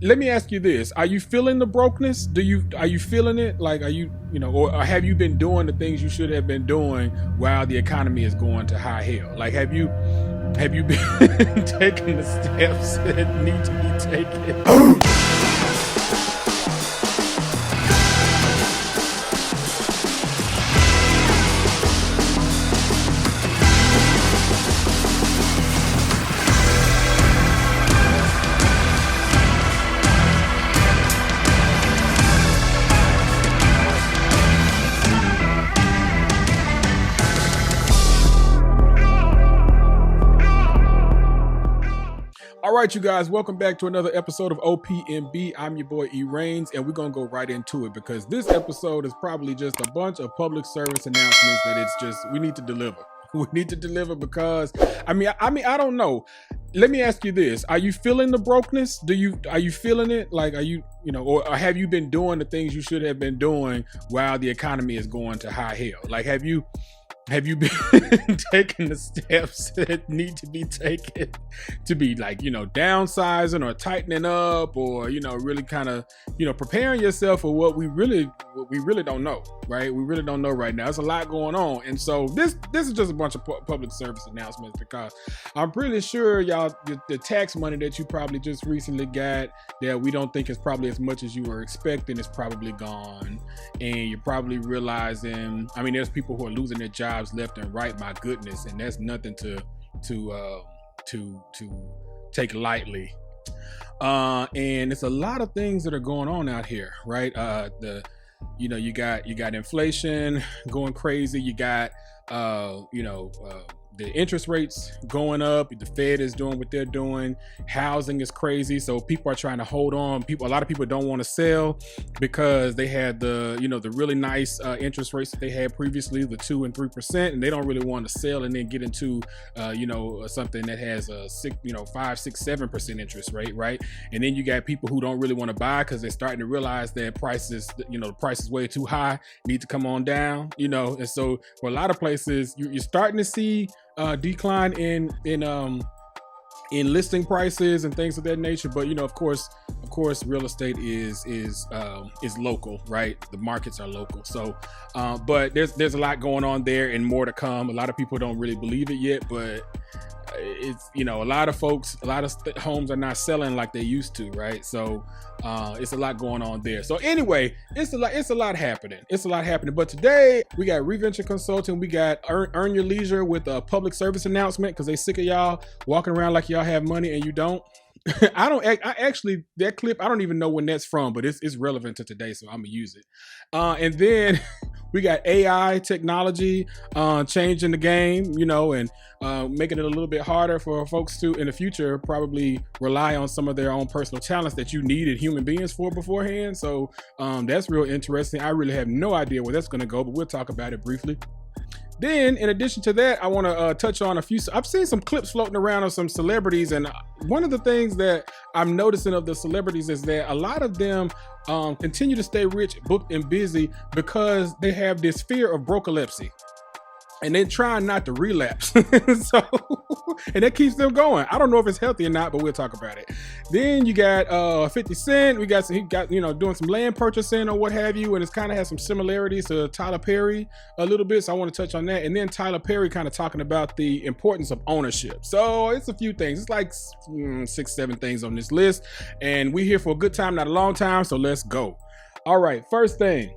let me ask you this: are you feeling the brokenness? Are you feeling it? Like, are you, or have you been doing the things you should have been doing while the economy is going to high hell? Like, have you been taking the steps that need to be taken? All right, you guys, welcome back to another episode of OPMB. I'm your boy E Reigns, and we're gonna go right into it because this episode is probably just a bunch of public service announcements that it's just we need to deliver. We need to deliver because I don't know. Let me ask you this: are you feeling the brokenness? Are you feeling it? Like, are you, or have you been doing the things you should have been doing while the economy is going to high hell? Like, have you been taking the steps that need to be taken to be, like, downsizing or tightening up, or, really kind of, preparing yourself for what we really don't know, right? We really don't know right now. There's a lot going on. And so this is just a bunch of public service announcements because I'm pretty sure y'all, the tax money that you probably just recently got that we don't think is probably as much as you were expecting is probably gone. And you're probably realizing, there's people who are losing their jobs left and right. My goodness, and that's nothing to take lightly. And it's a lot of things that are going on out here, right? You got inflation going crazy. You got the interest rates going up. The Fed is doing what they're doing. Housing is crazy, so people are trying to hold on. A lot of people don't want to sell because they had the really nice interest rates that they had previously, the 2% and 3%, and they don't really want to sell and then get into something that has a 5, 6, 7% interest rate, right? And then you got people who don't really want to buy because they're starting to realize that the price is way too high, need to come on down, and so for a lot of places you're starting to see decline in listing prices and things of that nature. But of course real estate is local, right? The markets are local. So but there's a lot going on there and more to come. A lot of people don't really believe it yet, but it's a lot of homes are not selling like they used to, right? So it's a lot going on there. So anyway, it's a lot happening. But today we got Reventure Consulting. We got Earn Your Leisure with a public service announcement because they sick of y'all walking around like y'all have money and you don't. That clip, I don't even know when that's from, but it's relevant to today, so I'm gonna use it. And then we got AI technology changing the game, and making it a little bit harder for folks to, in the future, probably rely on some of their own personal talents that you needed human beings for beforehand. So that's real interesting. I really have no idea where that's gonna go, but we'll talk about it briefly. Then, in addition to that, I want to touch on a few. I've seen some clips floating around of some celebrities, and one of the things that I'm noticing of the celebrities is that a lot of them continue to stay rich, booked, and busy because they have this fear of brocalepsy. And they're trying not to relapse. And that keeps them going. I don't know if it's healthy or not, but we'll talk about it. Then you got 50 Cent. He got doing some land purchasing or what have you, and it's kind of has some similarities to Tyler Perry a little bit. So I want to touch on that. And then Tyler Perry kind of talking about the importance of ownership. So it's a few things. It's like 6, 7 things on this list. And we're here for a good time, not a long time. So let's go. All right, first thing.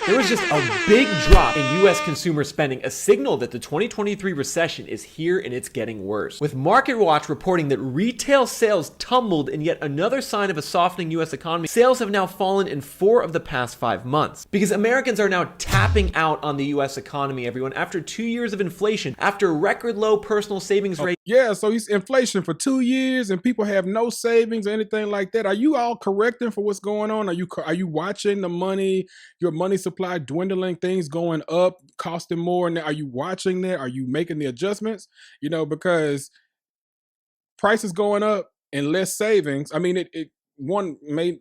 There was just a big drop in U.S. consumer spending, a signal that the 2023 recession is here and it's getting worse. With MarketWatch reporting that retail sales tumbled in yet another sign of a softening U.S. economy, sales have now fallen in 4 of the past 5 months. Because Americans are now tapping out on the U.S. economy, everyone, after 2 years of inflation, after record low personal savings rate. Yeah, so he's inflation for 2 years and people have no savings or anything like that. Are you all correcting for what's going on? Are you watching your money supply dwindling, things going up, costing more? And are you watching that? Are you making the adjustments? Because prices going up and less savings. It one may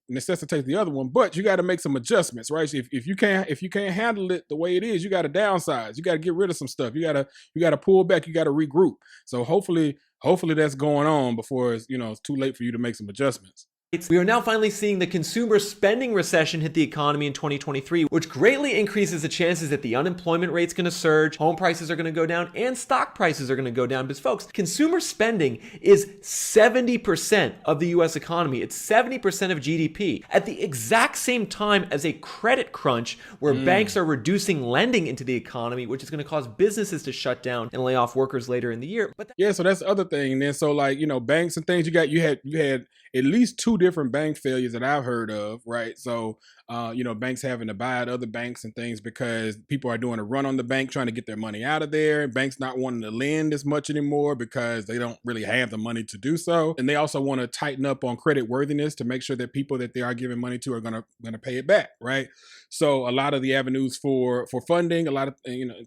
necessitate the other one, but you got to make some adjustments, right? So if you can't handle it the way it is, you got to downsize. You got to get rid of some stuff. You got to pull back. You got to regroup. So hopefully that's going on before it's too late for you to make some adjustments. We are now finally seeing the consumer spending recession hit the economy in 2023, which greatly increases the chances that the unemployment rate's going to surge, home prices are going to go down, and stock prices are going to go down. Because folks, consumer spending is 70% of the US economy. It's 70% of GDP. At the exact same time as a credit crunch where banks are reducing lending into the economy, which is going to cause businesses to shut down and lay off workers later in the year. Yeah, so that's the other thing. And then so like, banks and things, you had at least two different bank failures that I've heard of, right? So banks having to buy out other banks and things because people are doing a run on the bank trying to get their money out of there. Banks not wanting to lend as much anymore because they don't really have the money to do so. And they also want to tighten up on credit worthiness to make sure that people that they are giving money to are gonna pay it back, right? So a lot of the avenues for funding, a lot of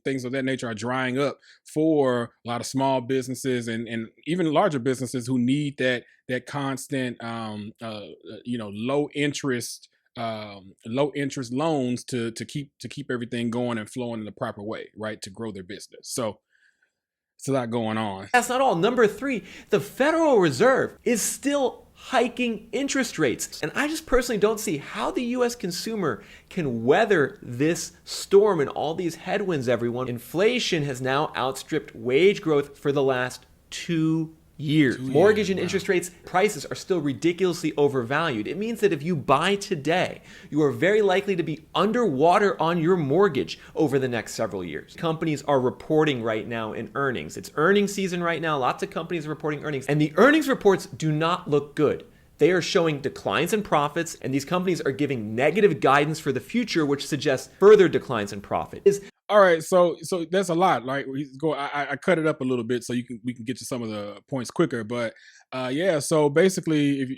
things of that nature are drying up for a lot of small businesses and even larger businesses who need that constant low interest loans to keep everything going and flowing in the proper way, right? To grow their business. So it's a lot going on. That's not all. Number 3, the Federal Reserve is still hiking interest rates. And I just personally don't see how the US consumer can weather this storm and all these headwinds, everyone. Inflation has now outstripped wage growth for the last 2 years. Mortgage and interest rates prices are still ridiculously overvalued. It means that if you buy today, you are very likely to be underwater on your mortgage over the next several years. Companies are reporting right now in earnings. It's earnings season right now. Lots of companies are reporting earnings, and the earnings reports do not look good. They are showing declines in profits, and these companies are giving negative guidance for the future, which suggests further declines in profit. All right, so that's a lot. Like I cut it up a little bit so we can get to some of the points quicker. But so basically, if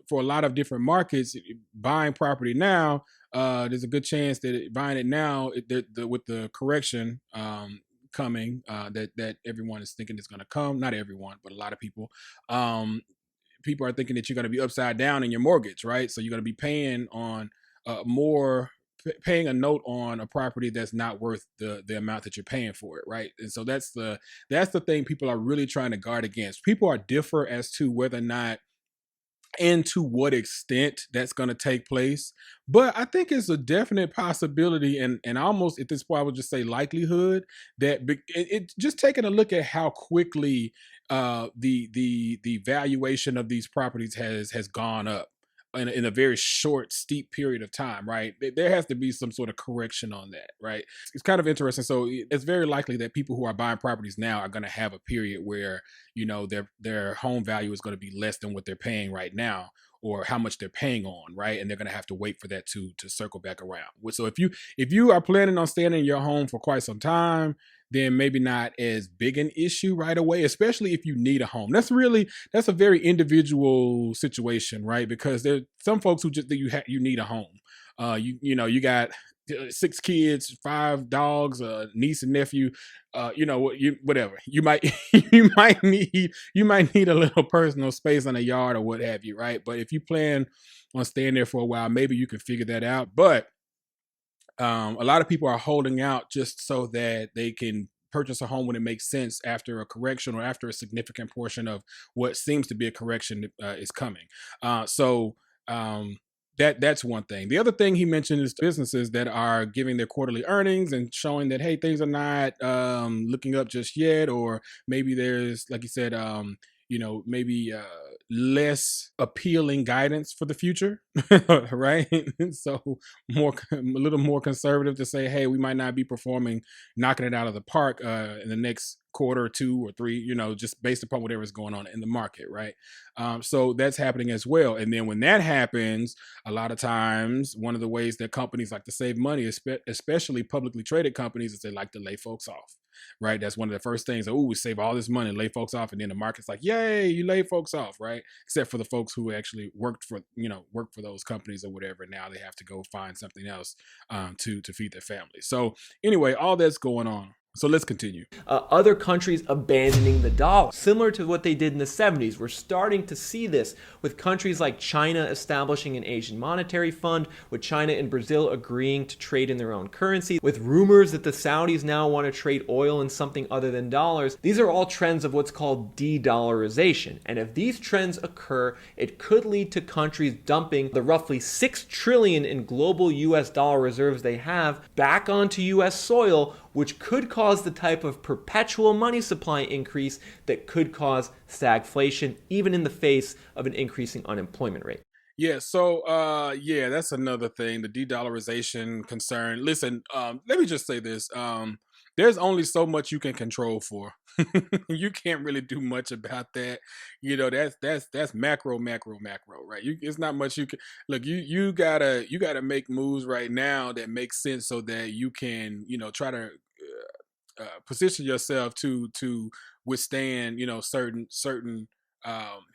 for a lot of different markets, buying property now, there's a good chance that buying it now, with the correction coming, that everyone is thinking is going to come. Not everyone, but a lot of people. People are thinking that you're going to be upside down in your mortgage, right? So you're going to be paying on paying a note on a property that's not worth the amount that you're paying for it, right? And so that's the thing people are really trying to guard against. People are differ as to whether or not and to what extent that's going to take place, but I think it's a definite possibility, and almost at this point I would just say likelihood that it just taking a look at how quickly the valuation of these properties has gone up in a very short, steep period of time, right? There has to be some sort of correction on that, right? It's kind of interesting. So it's very likely that people who are buying properties now are going to have a period where, their home value is going to be less than what they're paying right now, or how much they're paying on, right? And they're going to have to wait for that to circle back around. So if you are planning on staying in your home for quite some time, then maybe not as big an issue right away, especially if you need a home. That's a very individual situation, right? Because there's some folks who just you need a home. You got 6 kids, 5 dogs, a niece and nephew, whatever. You might you might need a little personal space in a yard or what have you, right? But if you plan on staying there for a while, maybe you can figure that out. But a lot of people are holding out just so that they can purchase a home when it makes sense after a correction or after a significant portion of what seems to be a correction is coming. That's one thing. The other thing he mentioned is businesses that are giving their quarterly earnings and showing that, hey, things are not looking up just yet, or maybe there's, like you said, maybe less appealing guidance for the future, right? So a little more conservative to say, hey, we might not be performing, knocking it out of the park in the next quarter or 2 or 3, just based upon whatever's going on in the market, right? So that's happening as well. And then when that happens, a lot of times, one of the ways that companies like to save money, especially publicly traded companies, is they like to lay folks off. Right, that's one of the first things. We save all this money, lay folks off, and then the market's like, "Yay, you lay folks off!" Right? Except for the folks who actually worked for those companies or whatever. Now they have to go find something else to feed their family. So anyway, all that's going on. So let's continue. Other countries abandoning the dollar, similar to what they did in the 70s. We're starting to see this with countries like China establishing an Asian monetary fund, with China and Brazil agreeing to trade in their own currency, with rumors that the Saudis now want to trade oil in something other than dollars. These are all trends of what's called de-dollarization. And if these trends occur, it could lead to countries dumping the roughly $6 trillion in global US dollar reserves they have back onto US soil, which could cause the type of perpetual money supply increase that could cause stagflation, even in the face of an increasing unemployment rate. Yeah, so that's another thing, the de-dollarization concern. Listen, let me just say this. There's only so much you can control for. You can't really do much about that. You know, that's macro, right? It's not much you can look. You gotta make moves right now that make sense so that you can, try to position yourself to withstand, certain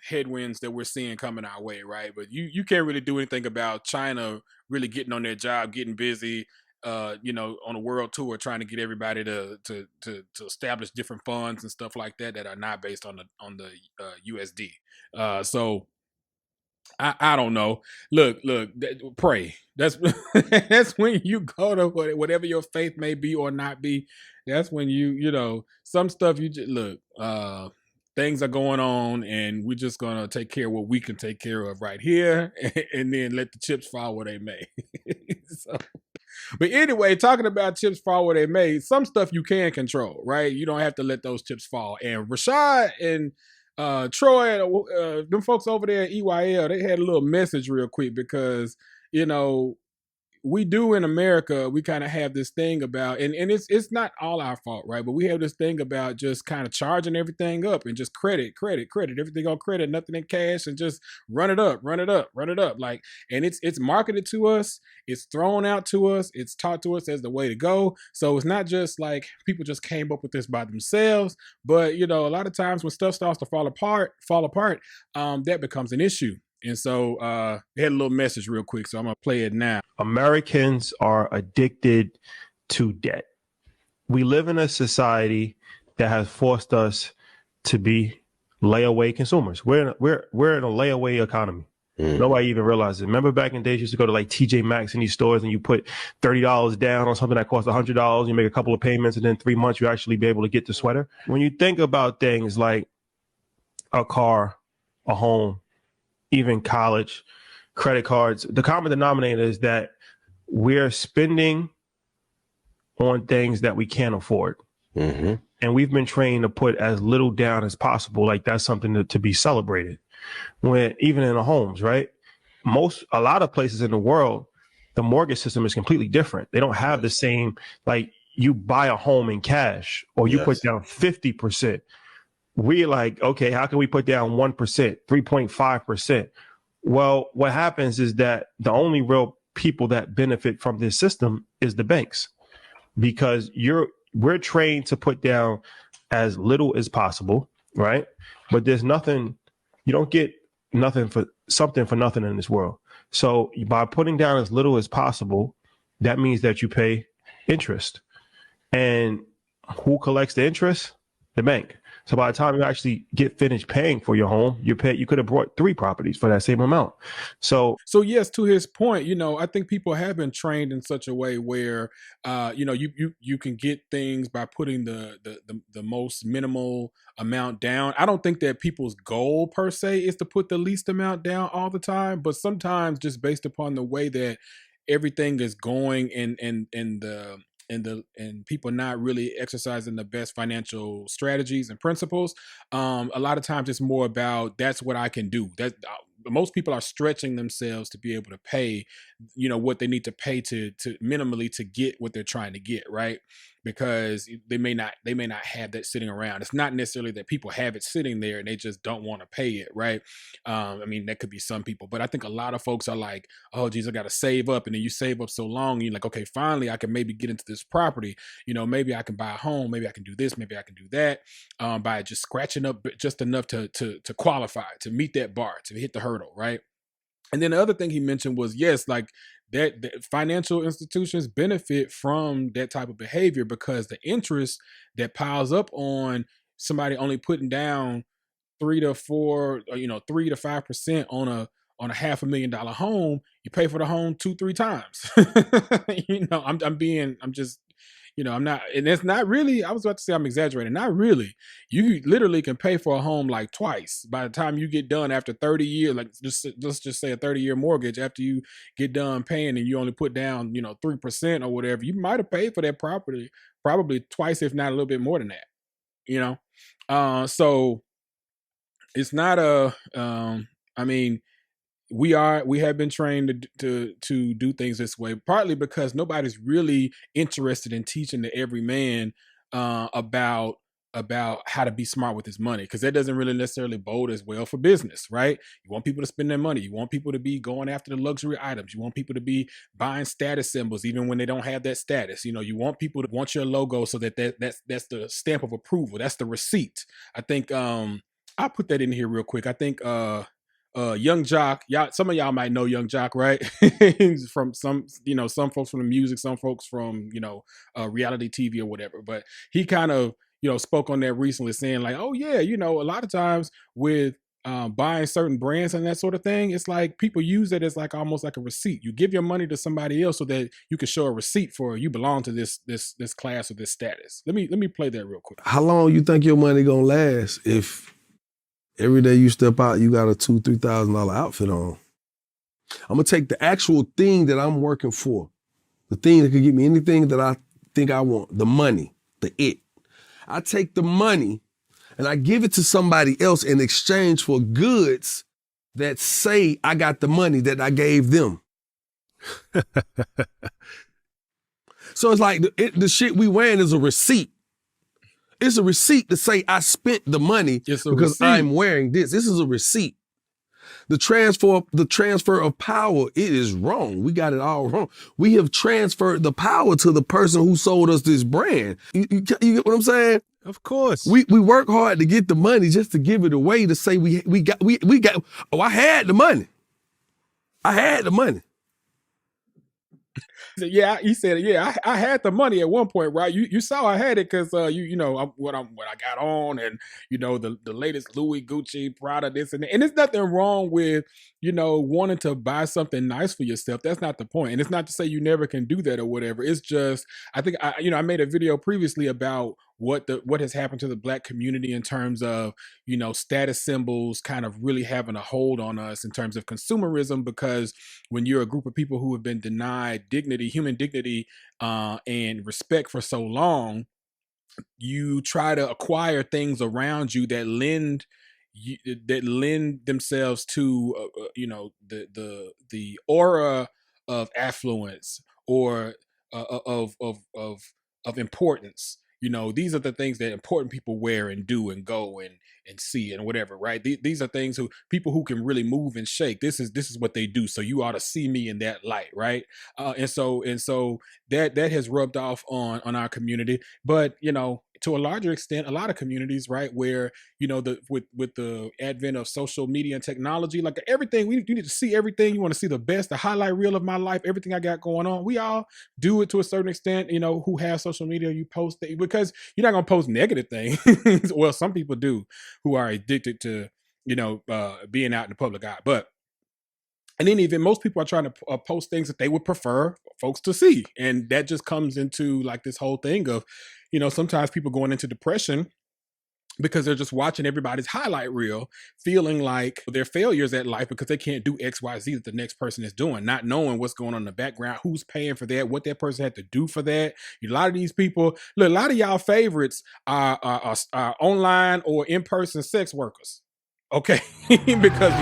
headwinds that we're seeing coming our way, right? But you can't really do anything about China really getting on their job, getting busy, on a world tour, trying to get everybody to establish different funds and stuff like that are not based on the USD. So I don't know. Look, pray. That's that's when you go to whatever your faith may be or not be. That's when some stuff you just look. Things are going on, and we're just gonna take care of what we can take care of right here, and then let the chips fall where they may. So, but anyway, talking about chips fall where they may, some stuff you can control, right? You don't have to let those chips fall. And Rashad and Troy, them folks over there at EYL, they had a little message real quick because, we do in America, we kind of have this thing about, and it's not all our fault, right? But we have this thing about just kind of charging everything up and just credit, everything on credit, nothing in cash, and just run it up. Like, and it's marketed to us, it's thrown out to us, it's taught to us as the way to go. So it's not just like people just came up with this by themselves, but a lot of times when stuff starts to fall apart, that becomes an issue. And so they had a little message real quick, so I'm going to play it now. Americans are addicted to debt. We live in a society that has forced us to be layaway consumers. We're in a layaway economy. Nobody even realizes it. Remember back in the days, you used to go to like TJ Maxx in these stores and you put $30 down on something that costs $100. You make a couple of payments and then 3 months you actually be able to get the sweater. When you think about things like a car, a home, even college, credit cards, the common denominator is that we're spending on things that we can't afford. Mm-hmm. And we've been trained to put as little down as possible. Like that's something to be celebrated. When even in the homes, right? A lot of places in the world, the mortgage system is completely different. They don't have the same, like you buy a home in cash or you put down 50%. We're like, okay, how can we put down 1%, 3.5%? Well, what happens is that the only real people that benefit from this system is the banks, because we're trained to put down as little as possible, right? But there's nothing, you don't get nothing for nothing in this world. So by putting down as little as possible, that means that you pay interest. And who collects the interest? The bank. So by the time you actually get finished paying for your home, you could have bought 3 properties for that same amount. So yes, to his point, I think people have been trained in such a way where, you can get things by putting the most minimal amount down. I don't think that people's goal per se is to put the least amount down all the time, but sometimes just based upon the way that everything is going and people not really exercising the best financial strategies and principles. A lot of times it's more about that's what I can do. That most people are stretching themselves to be able to pay, what they need to pay to minimally to get what they're trying to get, right? Because they may not have that sitting around. It's not necessarily that people have it sitting there and they just don't want to pay it, right? That could be some people, but I think a lot of folks are like, oh geez, I got to save up. And then you save up so long and you're like, okay, finally I can maybe get into this property. Maybe I can buy a home, maybe I can do this, maybe I can do that, by just scratching up just enough to qualify, to meet that bar, to hit the hurdle, right? And then the other thing he mentioned was, yes, like that financial institutions benefit from that type of behavior, because the interest that piles up on somebody only putting down 3 to 5% on a $500,000 home, you pay for the home 2-3 times. I'm just, I'm not, and it's not really, I was about to say I'm exaggerating. Not really. You literally can pay for a home like twice by the time you get done after 30 years, like let's just say a 30-year mortgage. After you get done paying and you only put down, 3% or whatever, you might have paid for that property probably twice, if not a little bit more than that, so it's not I mean, we have been trained to do things this way, partly because nobody's really interested in teaching the everyman about how to be smart with his money, because that doesn't really necessarily bode as well for business, right? You want people to spend their money. You want people to be going after the luxury items. You want people to be buying status symbols even when they don't have that status. You want people to want your logo, so that's the stamp of approval. That's the receipt. I think I'll put that in here real quick. I think Young Jock, some of y'all might know Young Jock, right? He's from some folks from the music, some folks from reality TV or whatever. But he kind of spoke on that recently, saying like, oh yeah, a lot of times with buying certain brands and that sort of thing, it's like people use it as like almost like a receipt. You give your money to somebody else so that you can show a receipt for you belong to this class or this status. Let me play that real quick. How long you think your money gonna last if every day you step out, you got a $2,000-$3,000 outfit on? I'm gonna take the actual thing that I'm working for, the thing that could get me anything that I think I want, the money, the it. I take the money and I give it to somebody else in exchange for goods that say I got the money that I gave them. So it's like the shit we wearing is a receipt. It's a receipt to say I spent the money because receipt. I'm wearing this. This is a receipt. The transfer of power, it is wrong. We got it all wrong. We have transferred the power to the person who sold us this brand. You get what I'm saying? Of course. We work hard to get the money just to give it away, to say we got, oh, I had the money. I had the money. Yeah, he said, yeah, I had the money at one point, right? You saw I had it because what I got on, and the latest Louis, Gucci, Prada, this and that. And there's nothing wrong with wanting to buy something nice for yourself. That's not the point, and it's not to say you never can do that or whatever. It's just I think I made a video previously about what has happened to the Black community in terms of status symbols kind of really having a hold on us in terms of consumerism, because when you're a group of people who have been denied dignity, human dignity, and respect for so long, you try to acquire things around you that lend themselves to the aura of affluence or of importance. These are the things that important people wear and do and go and see and whatever, right? These are things people who can really move and shake. This is what they do. So you ought to see me in that light, right? And so that has rubbed off on our community. But to a larger extent, a lot of communities, right, where with the advent of social media and technology, like everything, you need to see everything. You want to see the best, the highlight reel of my life, everything I got going on. We all do it to a certain extent. Who have social media, you post it because you're not gonna post negative things. Well, some people do, who are addicted to being out in the public eye, but. And then even most people are trying to post things that they would prefer folks to see. And that just comes into like this whole thing of, sometimes people going into depression because they're just watching everybody's highlight reel, feeling like they're failures at life because they can't do X, Y, Z that the next person is doing, not knowing what's going on in the background, who's paying for that, what that person had to do for that. A lot of these people, look, a lot of y'all favorites are online or in-person sex workers. Okay, because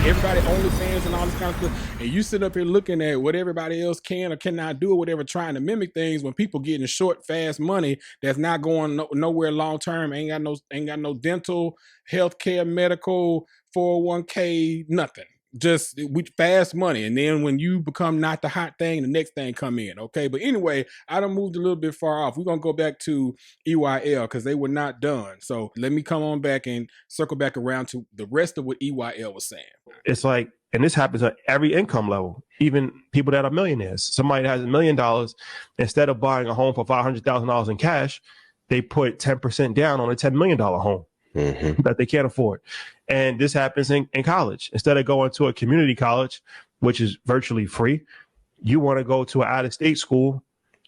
everybody OnlyFans and all this kind of stuff, and you sit up here looking at what everybody else can or cannot do or whatever, trying to mimic things when people getting short, fast money that's not going nowhere long term, ain't got no dental, healthcare, medical, 401k, nothing. Just fast money, and then when you become not the hot thing, the next thing come in. Okay, but anyway, I done moved a little bit far off. We're gonna go back to EYL because they were not done. So let me come on back and circle back around to the rest of what EYL was saying. It's like, and this happens at every income level. even people that are millionaires. Somebody that has $1 million, instead of buying a home for $500,000 in cash, they put 10% down on a $10 million home that they can't afford. And this happens in college. Instead of going to a community college, which is virtually free, you want to go to an out-of-state school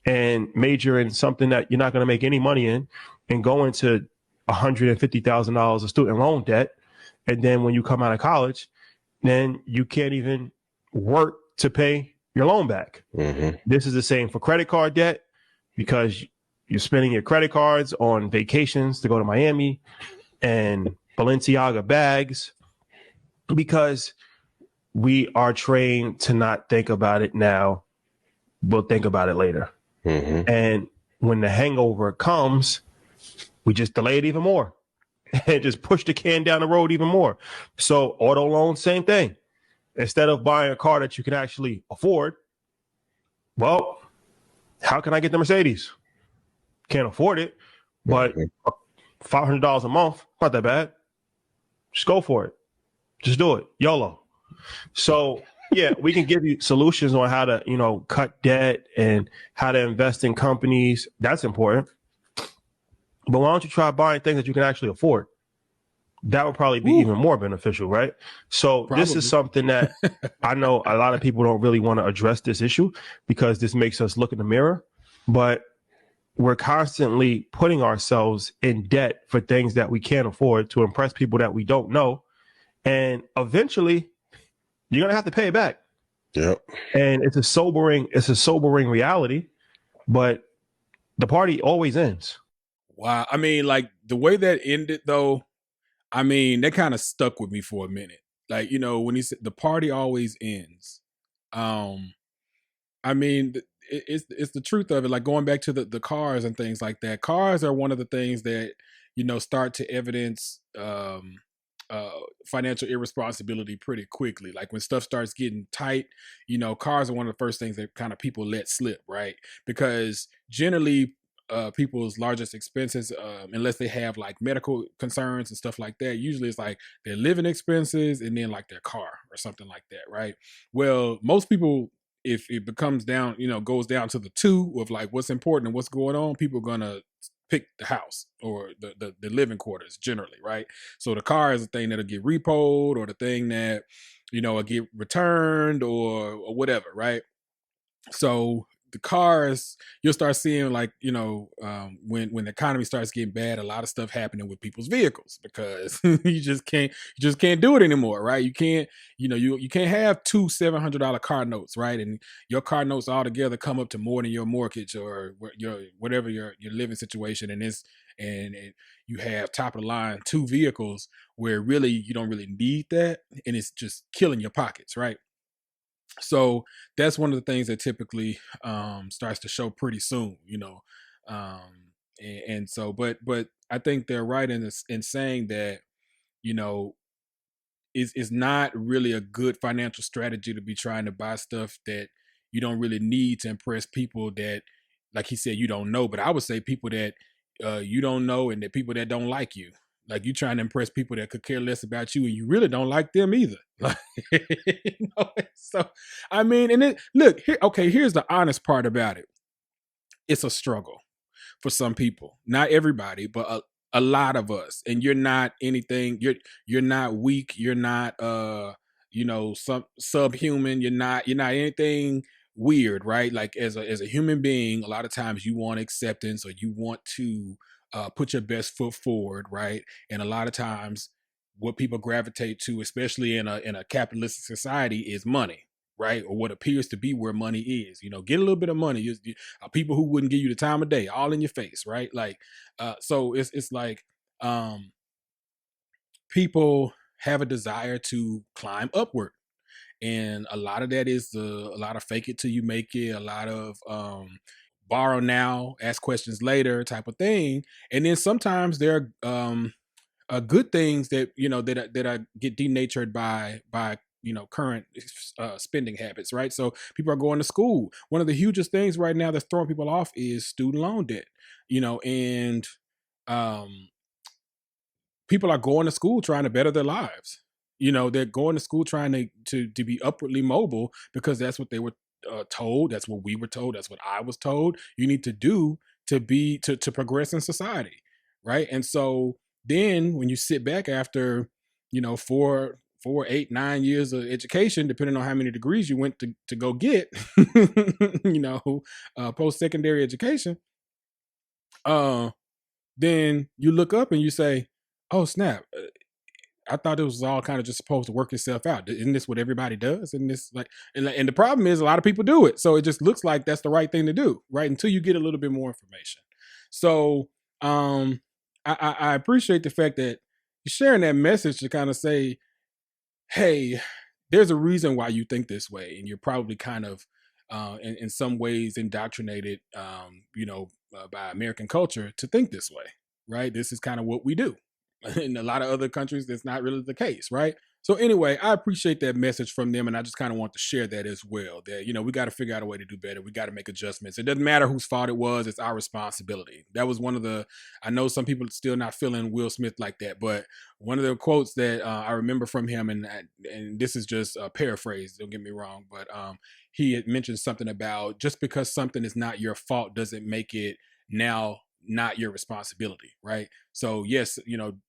and major in something that you're not going to make any money in, and go into $150,000 of student loan debt. And then when you come out of college, then you can't even work to pay your loan back. This is the same for credit card debt, because you're spending your credit cards on vacations to go to Miami and Balenciaga bags, because we are trained to not think about it now. We'll think about it later. And when the hangover comes, we just delay it even more and just push the can down the road even more. So auto loans, same thing. Instead of buying a car that you can actually afford, well, how can I get the Mercedes? Can't afford it, but $500 a month, not that bad. Just go for it. Just do it. YOLO. So yeah, we can give you solutions on how to, cut debt and how to invest in companies. That's important. But why don't you try buying things that you can actually afford? That would probably be even more beneficial, right? So this is something that I know a lot of people don't really want to address this issue, because this makes us look in the mirror. But we're constantly putting ourselves in debt for things that we can't afford to impress people that we don't know. And eventually you're going to have to pay it back. Yep. And it's a sobering reality, but the party always ends. Wow. I mean, like the way that ended though, I mean, that kind of stuck with me for a minute. Like, when he said the party always ends. I mean, it's the truth of it. Like going back to the cars and things like that. Cars are one of the things that, start to evidence financial irresponsibility pretty quickly. Like when stuff starts getting tight, cars are one of the first things that kind of people let slip, right? Because generally people's largest expenses, unless they have like medical concerns and stuff like that, usually it's like their living expenses and then like their car or something like that, right? Well, most people, if it becomes down, goes down to the two of like what's important and what's going on, people are gonna pick the house or the living quarters generally, right? So the car is the thing that'll get repoed, or the thing that will get returned, or whatever, right? So the cars, you'll start seeing like when the economy starts getting bad, a lot of stuff happening with people's vehicles, because you just can't do it anymore, right? You can't you can't have two $700 car notes, right? And your car notes all together come up to more than your mortgage or whatever your living situation, and you have top of the line two vehicles where really you don't really need that, and it's just killing your pockets, right? So that's one of the things that typically starts to show pretty soon, and so, but I think they're right in saying that, is not really a good financial strategy to be trying to buy stuff that you don't really need to impress people that, like he said, you don't know. But I would say people that you don't know, and the people that don't like you. Like you trying to impress people that could care less about you, and you really don't like them either. So I mean, and look here. Okay, here's the honest part about it. It's a struggle for some people, not everybody, but a lot of us. And you're not anything. You're not weak. You're not some subhuman. You're not anything weird, right? Like as a human being, a lot of times you want acceptance, or you want to put your best foot forward, right? And a lot of times what people gravitate to, especially in a capitalistic society, is money, right? Or what appears to be where money is. Get a little bit of money. People who wouldn't give you the time of day, all in your face, right? Like, so it's like people have a desire to climb upward. And a lot of that is a lot of fake it till you make it, a lot of borrow now, ask questions later type of thing. And then sometimes there are good things that that get denatured by current spending habits, right? So people are going to school. One of the hugest things right now that's throwing people off is student loan debt, and people are going to school trying to better their lives. They're going to school trying to be upwardly mobile because that's what they were told. That's what we were told. That's what I was told. You need to do to progress in society, right? And so then when you sit back after, 4, 8, 9 years of education, depending on how many degrees you went to go get, post-secondary education, then you look up and you say, oh snap, I thought it was all kind of just supposed to work itself out. Isn't this what everybody does? And this and the problem is a lot of people do it. So it just looks like that's the right thing to do, right? Until you get a little bit more information. So I appreciate the fact that you're sharing that message to kind of say, hey, there's a reason why you think this way. And you're probably kind of in some ways indoctrinated, by American culture to think this way, right? This is kind of what we do. In a lot of other countries, that's not really the case, right? So anyway, I appreciate that message from them, and I just kind of want to share that as well. That we got to figure out a way to do better. We got to make adjustments. It doesn't matter whose fault it was; it's our responsibility. That was one of the. I know some people are still not feeling Will Smith like that, but one of the quotes that I remember from him, and this is just a paraphrase. Don't get me wrong, but he had mentioned something about just because something is not your fault doesn't make it now not your responsibility, right? So yes,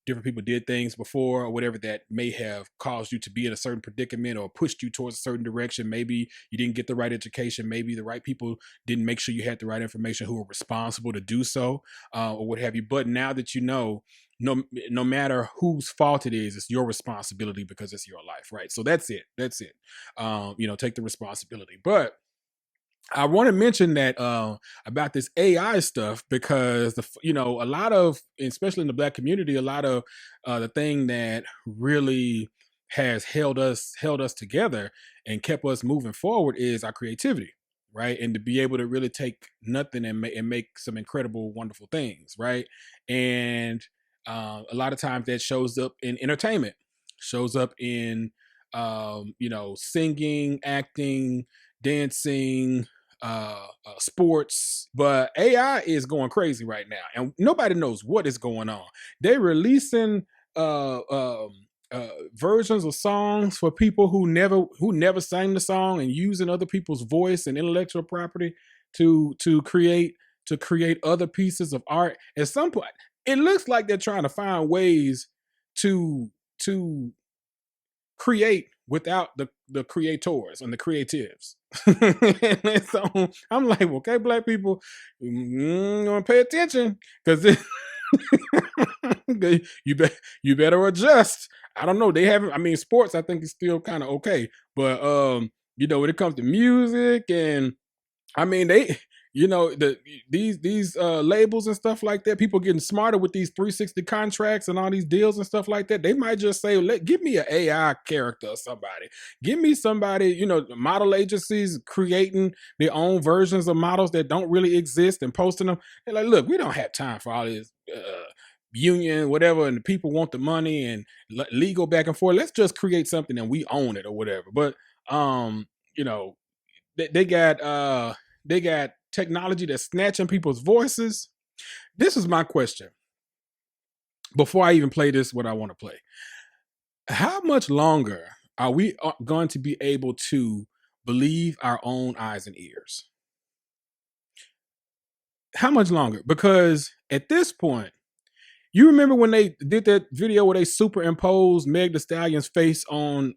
different people did things before or whatever that may have caused you to be in a certain predicament or pushed you towards a certain direction. Maybe you didn't get the right education. Maybe the right people didn't make sure you had the right information who were responsible to do so, or what have you. But now that no matter whose fault it is, it's your responsibility because it's your life, right? So that's it. Take the responsibility. But I want to mention that about this AI stuff because a lot of, especially in the Black community, a lot of the thing that really has held us together and kept us moving forward is our creativity, right? And to be able to really take nothing and make some incredible, wonderful things, right? And a lot of times that shows up in entertainment, shows up in singing, acting, dancing, sports. But AI is going crazy right now, and nobody knows what is going on. They're releasing versions of songs for people who never sang the song and using other people's voice and intellectual property to create other pieces of art. At some point, it looks like they're trying to find ways to create without the creators and the creatives. And so I'm like, okay, Black people, gonna pay attention because you better adjust. I don't know. They haven't. I mean, sports I think is still kind of okay, but when it comes to music and I mean these labels and stuff like that, people getting smarter with these 360 contracts and all these deals and stuff like that. They might just say, give me an AI character or somebody. Give me somebody, model agencies creating their own versions of models that don't really exist and posting them. They're like, look, we don't have time for all this union, whatever, and the people want the money and legal back and forth. Let's just create something and we own it or whatever. But they got technology that's snatching people's voices. This is my question. Before I even play this, what I want to play. How much longer are we going to be able to believe our own eyes and ears? How much longer? Because at this point, you remember when they did that video where they superimposed Meg Thee Stallion's face on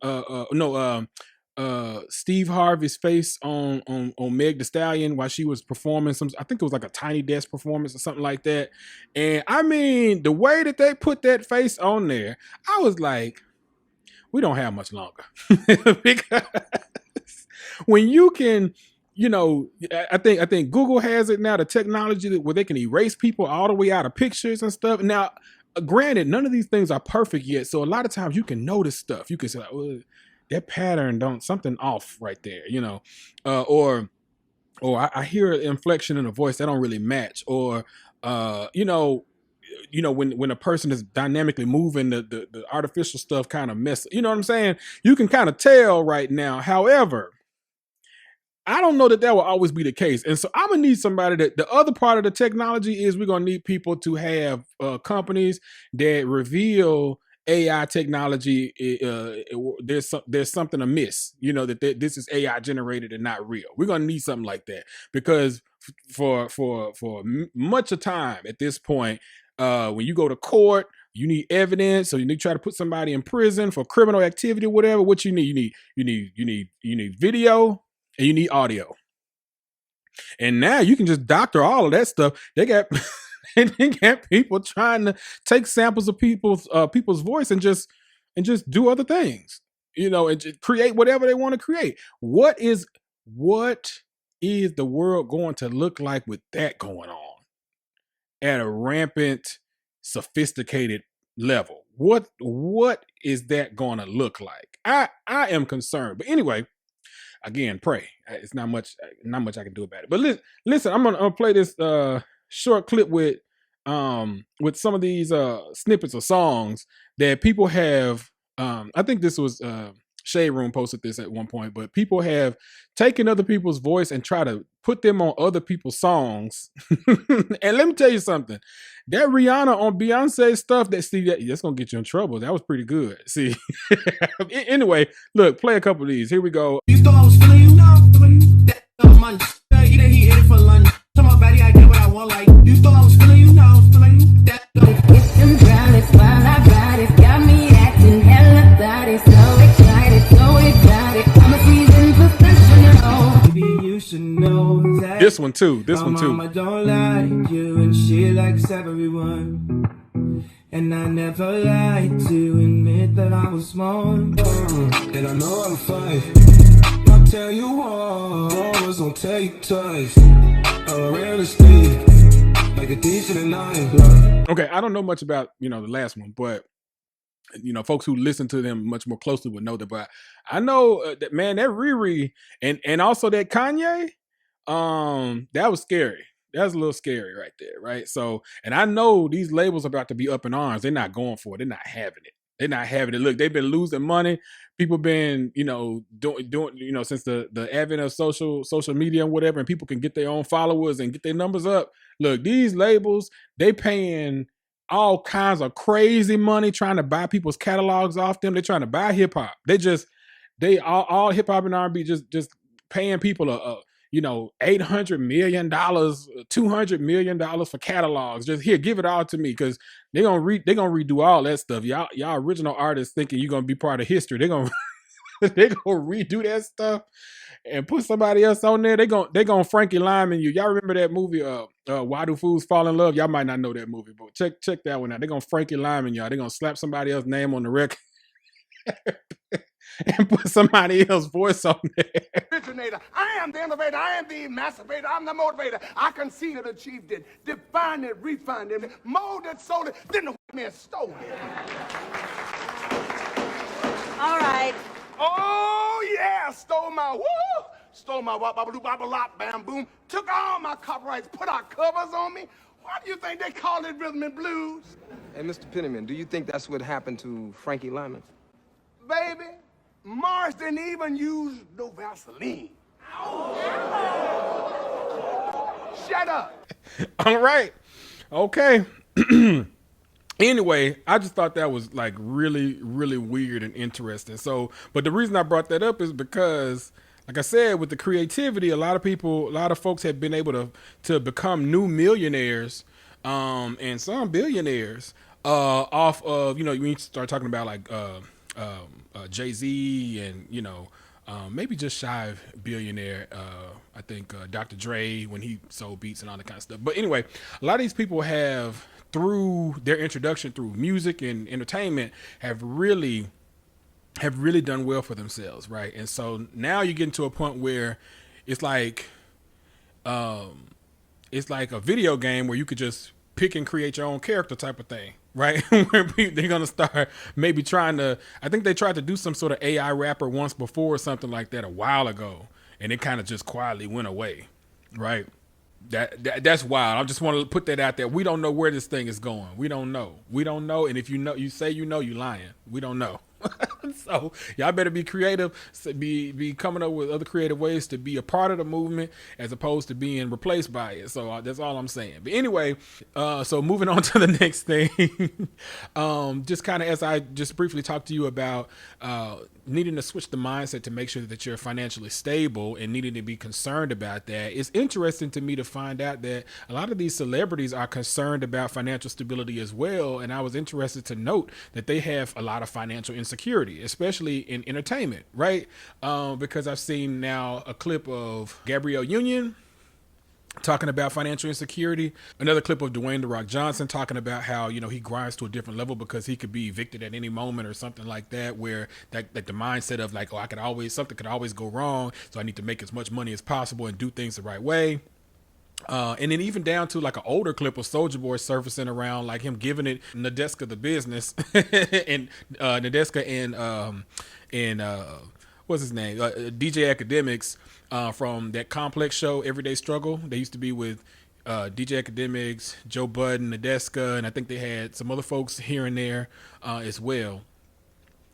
Steve Harvey's face on Meg Thee Stallion while she was performing I think it was like a Tiny Desk performance or something like that. And I mean, the way that they put that face on there, I was like, we don't have much longer. Because when you can, I think Google has it now, the technology where they can erase people all the way out of pictures and stuff. Now, granted, none of these things are perfect yet. So a lot of times you can notice stuff. You can say, like, oh, that pattern something off right there, or I hear an inflection in a voice that don't really match, or when a person is dynamically moving, the artificial stuff kind of mess. You know what I'm saying? You can kind of tell right now. However, I don't know that will always be the case. And so I'm going to need somebody the other part of the technology is we're going to need people to have companies that reveal AI technology, there's something amiss. That this is AI generated and not real. We're gonna need something like that because for much of time at this point, when you go to court, you need evidence, so you need to try to put somebody in prison for criminal activity or whatever. What you need, you need video and you need audio. And now you can just doctor all of that stuff. They got they got people trying to take samples of people's voice and just do other things, and just create whatever they want to create. What is the world going to look like with that going on at a rampant, sophisticated level? What is that going to look like? I am concerned. But anyway, again, pray. It's not much I can do about it. But listen, I'm gonna play this short clip with some of these snippets of songs that people have. I think this was Shade Room posted this at one point, but people have taken other people's voice and try to put them on other people's songs. And let me tell you something. That Rihanna on Beyonce stuff, that's gonna get you in trouble. That was pretty good. See, anyway, look, play a couple of these. Here we go. You thought I was feeling you now, that money. He ate it for lunch. Tell my body I get what I want, like you thought I was feeling you now, feeling you. That it's them brownies while I ride it, got me acting hella body, so excited, so exotic. I'm a seasoned professional. Maybe you should know that this one too. My mama don't like you and she likes everyone. And I never lied to admit that I was small. And I know I'm fine. I'll tell you once, I'll tell you twice. I'm a real estate, like a decent nine. Okay, I don't know much about the last one, but folks who listen to them much more closely would know that. But I know that, man, that Riri and also that Kanye, that was scary. That's a little scary right there, right? So, and I know these labels are about to be up in arms. They're not going for it. They're not having it. They're not having it. Look, they've been losing money. People been, doing, since the advent of social media and whatever, and people can get their own followers and get their numbers up. Look, these labels, they paying all kinds of crazy money trying to buy people's catalogs off them. They're trying to buy hip hop. All hip hop and R&B just paying people $800 million, $200 million for catalogs. Just here, give it all to me, because they're gonna redo all that stuff. Y'all original artists thinking you're gonna be part of history. They're gonna redo that stuff and put somebody else on there. They're gonna Frankie Lyman you. Y'all remember that movie? Why Do Fools Fall in Love? Y'all might not know that movie, but check that one out. They're gonna Frankie Lyman y'all. They're gonna slap somebody else's name on the record. And put somebody else's voice on there. Originator. I am the innovator. I am the emancipator. I'm the motivator. I conceived it, achieved it, defined it, refined it, molded, sold it, then the white man stole it. All right. Oh yeah, stole my wop, bop, bop, lop, bam, boom. Took all my copyrights, put out covers on me. Why do you think they call it rhythm and blues? Hey, Mr. Pennyman, do you think that's what happened to Frankie Lyman? Baby, Mars didn't even use no Vaseline. Shut up. All right. Okay. Anyway, I just thought that was like really, really weird and interesting. So, but the reason I brought that up is because, like I said, with the creativity, a lot of folks have been able to become new millionaires, and some billionaires, off of, when you start talking about like, Jay-Z and, maybe just shy of billionaire. I think Dr. Dre, when he sold beats and all that kind of stuff. But anyway, a lot of these people have, through their introduction through music and entertainment, have really done well for themselves, right? And so now you're getting to a point where it's like a video game where you could just pick and create your own character type of thing, right? Where they're gonna start maybe trying to. I think they tried to do some sort of AI rapper once before or something like that a while ago, and it kind of just quietly went away, right? That's wild. I just want to put that out there. We don't know where this thing is going. We don't know. And if you know, you say you know, you lying. We don't know. So y'all better be creative, be coming up with other creative ways to be a part of the movement as opposed to being replaced by it. So that's all I'm saying. But anyway, so moving on to the next thing, just kind of as I just briefly talked to you about needing to switch the mindset to make sure that you're financially stable and needing to be concerned about that. It's interesting to me to find out that a lot of these celebrities are concerned about financial stability as well. And I was interested to note that they have a lot of financial insecurity, especially in entertainment, right? Because I've seen now a clip of Gabrielle Union talking about financial insecurity. Another clip of Dwayne "The Rock" Johnson talking about how, you know, he grinds to a different level because he could be evicted at any moment or something like that, where that the mindset of like, oh, something could always go wrong, so I need to make as much money as possible and do things the right way. And then even down to like an older clip of Soulja Boy surfacing around, like him giving it Nadeska the business and Nadeska and what's his name? DJ Academics from that Complex show, Everyday Struggle. They used to be with DJ Academics, Joe Budden, Nadeska, and I think they had some other folks here and there as well.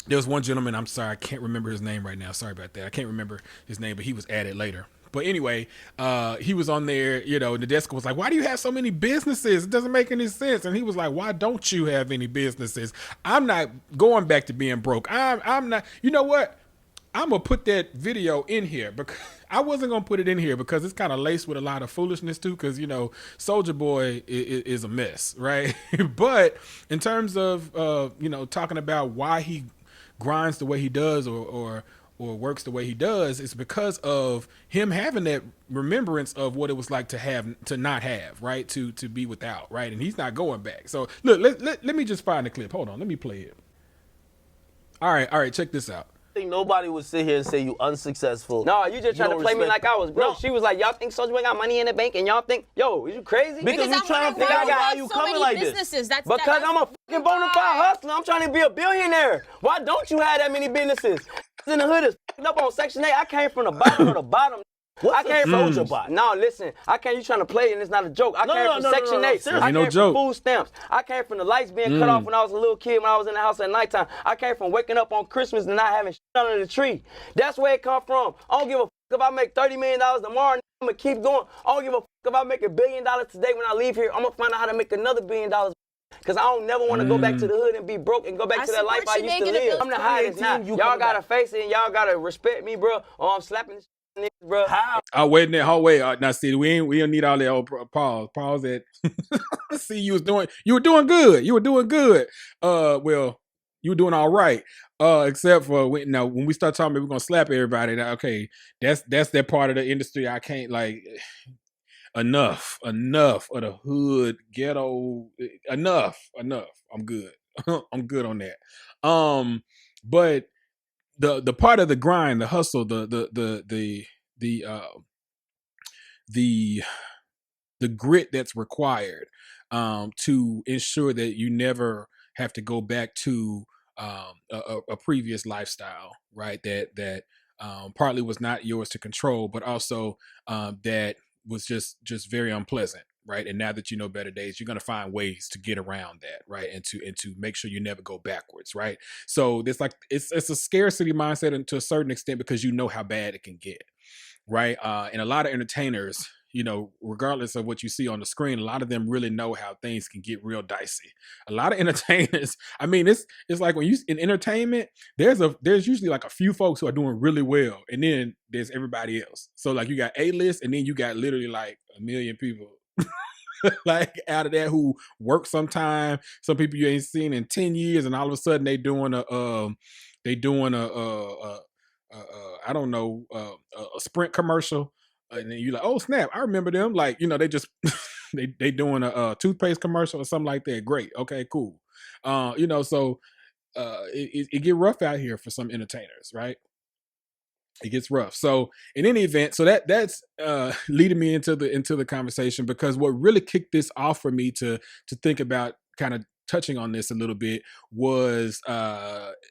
There was one gentleman, I'm sorry, I can't remember his name right now. Sorry about that. I can't remember his name, but he was added later. But anyway, he was on there, you know, Nadeska was like, why do you have so many businesses? It doesn't make any sense. And he was like, why don't you have any businesses? I'm not going back to being broke. I'm not, you know what? I'm going to put that video in here because I wasn't going to put it in here because it's kind of laced with a lot of foolishness too. Cause you know, Soulja Boy is a mess, right? But in terms of, you know, talking about why he grinds the way he does or works the way he does, it's because of him having that remembrance of what it was like to not have, right? To be without, right? And he's not going back. So look, let me just find the clip. Hold on, let me play it. All right, check this out. Think nobody would sit here and say you unsuccessful. No, you just trying to play me like I was broke. No. She was like, y'all think Soulja Boy got money in the bank and y'all think, yo, is you crazy? Because we trying to figure out how you coming like this. Because I'm a fucking bona fide hustler. I'm trying to be a billionaire. Why don't you have that many businesses? In the hood is up on Section 8. I came from the bottom of the bottom. What's a Soulja bot? No, listen. I came. You trying to play and it's not a joke. I came from Section 8. Seriously. I came from food stamps. I came from the lights being cut off when I was a little kid when I was in the house at nighttime. I came from waking up on Christmas and not having shit under the tree. That's where it come from. I don't give a fuck if I make $30 million tomorrow. I'm gonna keep going. I don't give a fuck if I make $1 billion today when I leave here. I'm gonna find out how to make another $1 billion. Cause I don't never want to go back to the hood and be broke and go back to that life I used to live. I'm the highest now. Y'all gotta face it and y'all gotta respect me, bro. Or I'm slapping this niggas, bro. How? Oh, wait. Now see, we don't need all that old pause that. See, you were doing good. Well, you were doing all right. Except for when we start talking about we're gonna slap everybody. Now, okay, that's that part of the industry I can't like. Enough of the hood ghetto. Enough. I'm good. I'm good on that. But the part of the grind, the hustle, the grit that's required to ensure that you never have to go back to a previous lifestyle, right? That partly was not yours to control, but also that was just very unpleasant, right? And now that you know better days, you're going to find ways to get around that, right? And to make sure you never go backwards, right? So there's like it's a scarcity mindset to a certain extent because you know how bad it can get, right? And a lot of entertainers, you know, regardless of what you see on the screen, a lot of them really know how things can get real dicey. A lot of entertainers, I mean, it's like when you in entertainment, there's usually like a few folks who are doing really well, and then there's everybody else. So like you got A-list, and then you got literally like 1 million people. Like out of that who work sometime, some people you ain't seen in 10 years, and all of a sudden they doing a I don't know, a Sprint commercial. And then you're like, oh snap, I remember them. Like, you know, they just they doing a toothpaste commercial or something like that. Great, okay, cool. You know, so it get rough out here for some entertainers, right? It gets rough. So in any event, so that's leading me into the conversation, because what really kicked this off for me to think about kind of touching on this a little bit was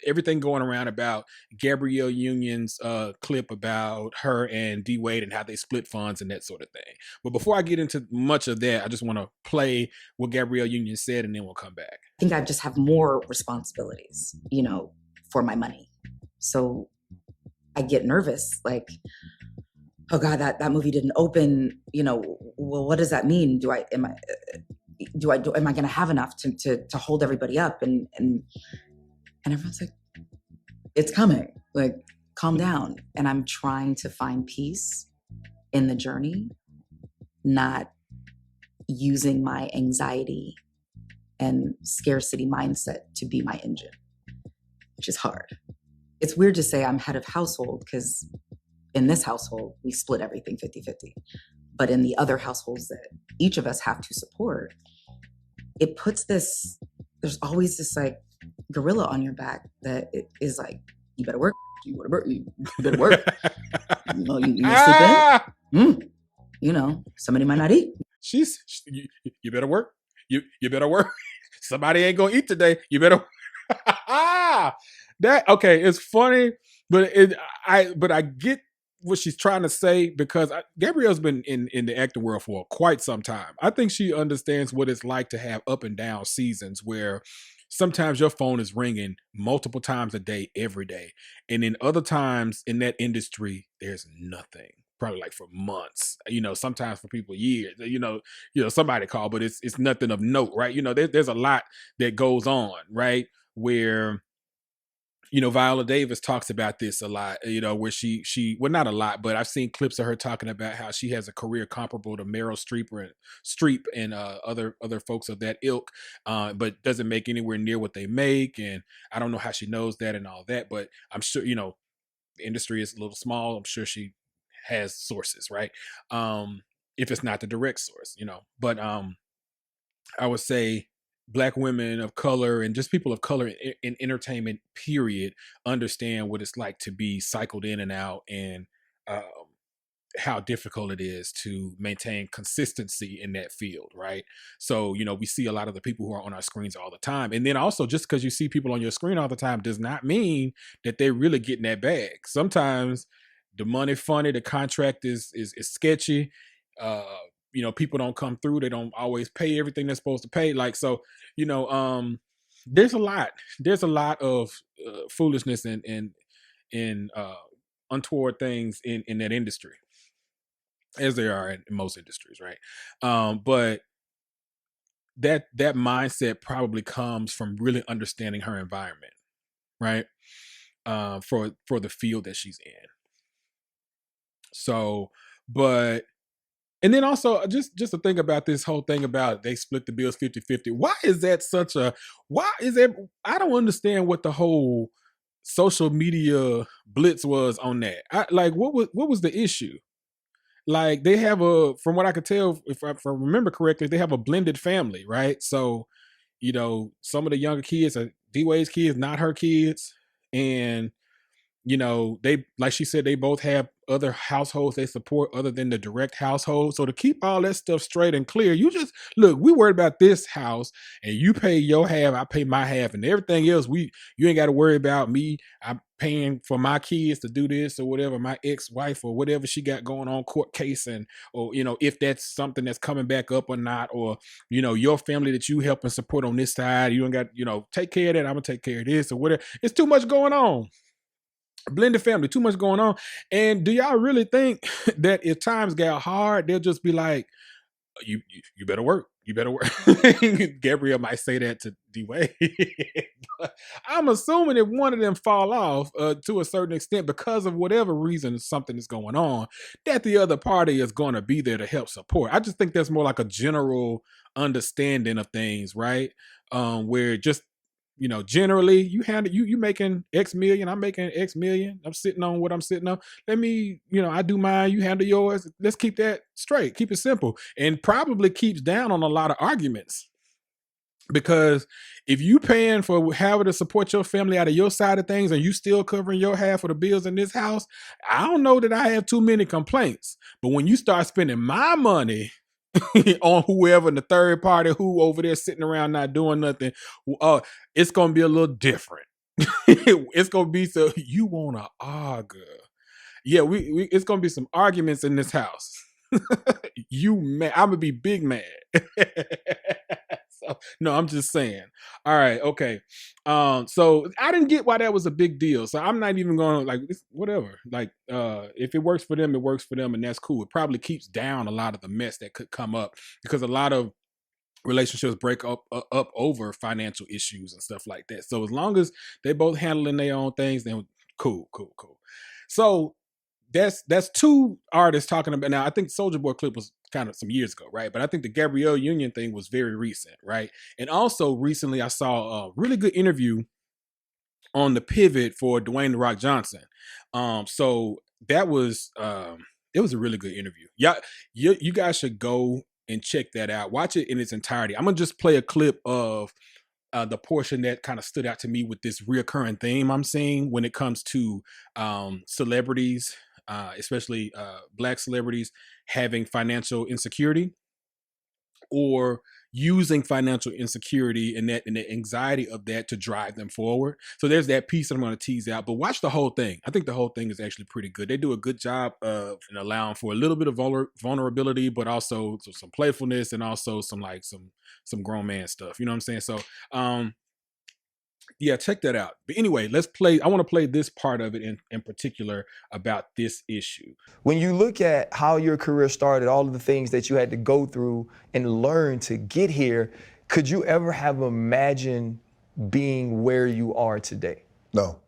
everything going around about Gabrielle Union's clip about her and D Wade and how they split funds and that sort of thing. But before I get into much of that, I just want to play what Gabrielle Union said, and then we'll come back. I think I just have more responsibilities, you know, for my money. So I get nervous, like, oh God, that movie didn't open, well, what does that mean? Am I going to have enough to hold everybody up? And everyone's like, it's coming, like, calm down. And I'm trying to find peace in the journey, not using my anxiety and scarcity mindset to be my engine, which is hard. It's weird to say I'm head of household because in this household, we split everything 50-50. But in the other households that each of us have to support, it puts there's always this like gorilla on your back that is like, you better work, you better work. You sleep in? Somebody might not eat. You better work. You better work. Somebody ain't gonna eat today. You better. It's funny, but I get what she's trying to say because Gabrielle's been in the acting world for quite some time. I think she understands what it's like to have up and down seasons where sometimes your phone is ringing multiple times a day, every day, and then other times in that industry, there's nothing. Probably like for months, sometimes for people years, somebody call, but it's nothing of note, right? There's a lot that goes on, right? Where, Viola Davis talks about this a lot, where she well, not a lot, but I've seen clips of her talking about how she has a career comparable to Meryl Streep and other folks of that ilk, but doesn't make anywhere near what they make. And I don't know how she knows that and all that, but I'm sure, the industry is a little small. I'm sure she has sources, right? If it's not the direct source, but I would say Black women of color and just people of color in entertainment period understand what it's like to be cycled in and out, and how difficult it is to maintain consistency in that field, right? So, we see a lot of the people who are on our screens all the time. And then also, just because you see people on your screen all the time does not mean that they're really getting that bag. Sometimes the money funny, the contract is sketchy. People don't come through. They don't always pay everything they're supposed to pay. Like, so, there's a lot of foolishness and untoward things in that industry, as there are in most industries, right? But that mindset probably comes from really understanding her environment, right? For the field that she's in. So, and then also just to think about this whole thing about they split the bills 50-50. Why is that I don't understand what the whole social media blitz was on that. What was the issue? Like, they have from what I could tell, if I remember correctly, they have a blended family, right? So, some of the younger kids are D-Wade's kids, not her kids. And, they, like she said, they both have other households they support other than the direct household. So to keep all that stuff straight and clear, you just, look, we worried about this house and you pay your half, I pay my half, and everything else, you ain't got to worry about me. I'm paying for my kids to do this or whatever, my ex-wife or whatever she got going on, court case, or if that's something that's coming back up or not, or your family that you help and support on this side, you ain't got, take care of that, I'm gonna take care of this or whatever. It's too much going on. Blended family, too much going on. And do y'all really think that if times get hard, they'll just be like, you better work. You better work. Gabrielle might say that to Dwayne. But I'm assuming if one of them fall off to a certain extent because of whatever reason something is going on, that the other party is going to be there to help support. I just think that's more like a general understanding of things, right? Where just generally you making X million, I'm making X million. I'm sitting on what I'm sitting on. Let me, I do mine, you handle yours. Let's keep that straight. Keep it simple. And probably keeps down on a lot of arguments. Because if you paying for however to support your family out of your side of things and you still covering your half of the bills in this house, I don't know that I have too many complaints. But when you start spending my money on whoever in the third party who over there sitting around not doing nothing, it's gonna be a little different. It's gonna be, so you wanna argue. Yeah, we it's gonna be some arguments in this house. I'm gonna be big mad. No, I'm just saying. All right, okay. So I didn't get why that was a big deal. So I'm not even going to like whatever. Like, if it works for them, it works for them, and that's cool. It probably keeps down a lot of the mess that could come up because a lot of relationships break up over financial issues and stuff like that. So as long as they both handling their own things, then cool. So that's two artists talking about. Now I think Soulja Boy clip was kind of some years ago, right? But I think the Gabrielle Union thing was very recent, right? And also recently I saw a really good interview on the Pivot for Dwayne The Rock Johnson. So that was it was a really good interview. Yeah, you guys should go and check that out. Watch it in its entirety. I'm gonna just play a clip of the portion that kind of stood out to me with this reoccurring theme I'm seeing when it comes to celebrities, especially Black celebrities, having financial insecurity or using financial insecurity and the anxiety of that to drive them forward. So there's that piece that I'm going to tease out, but watch the whole thing. I think the whole thing is actually pretty good. They do a good job of allowing for a little bit of vulnerability, but also some playfulness and also some grown man stuff. You know what I'm saying? So, yeah, check that out. But anyway, I want to play this part of it in particular about this issue. When you look at how your career started, all of the things that you had to go through and learn to get here, could you ever have imagined being where you are today? No.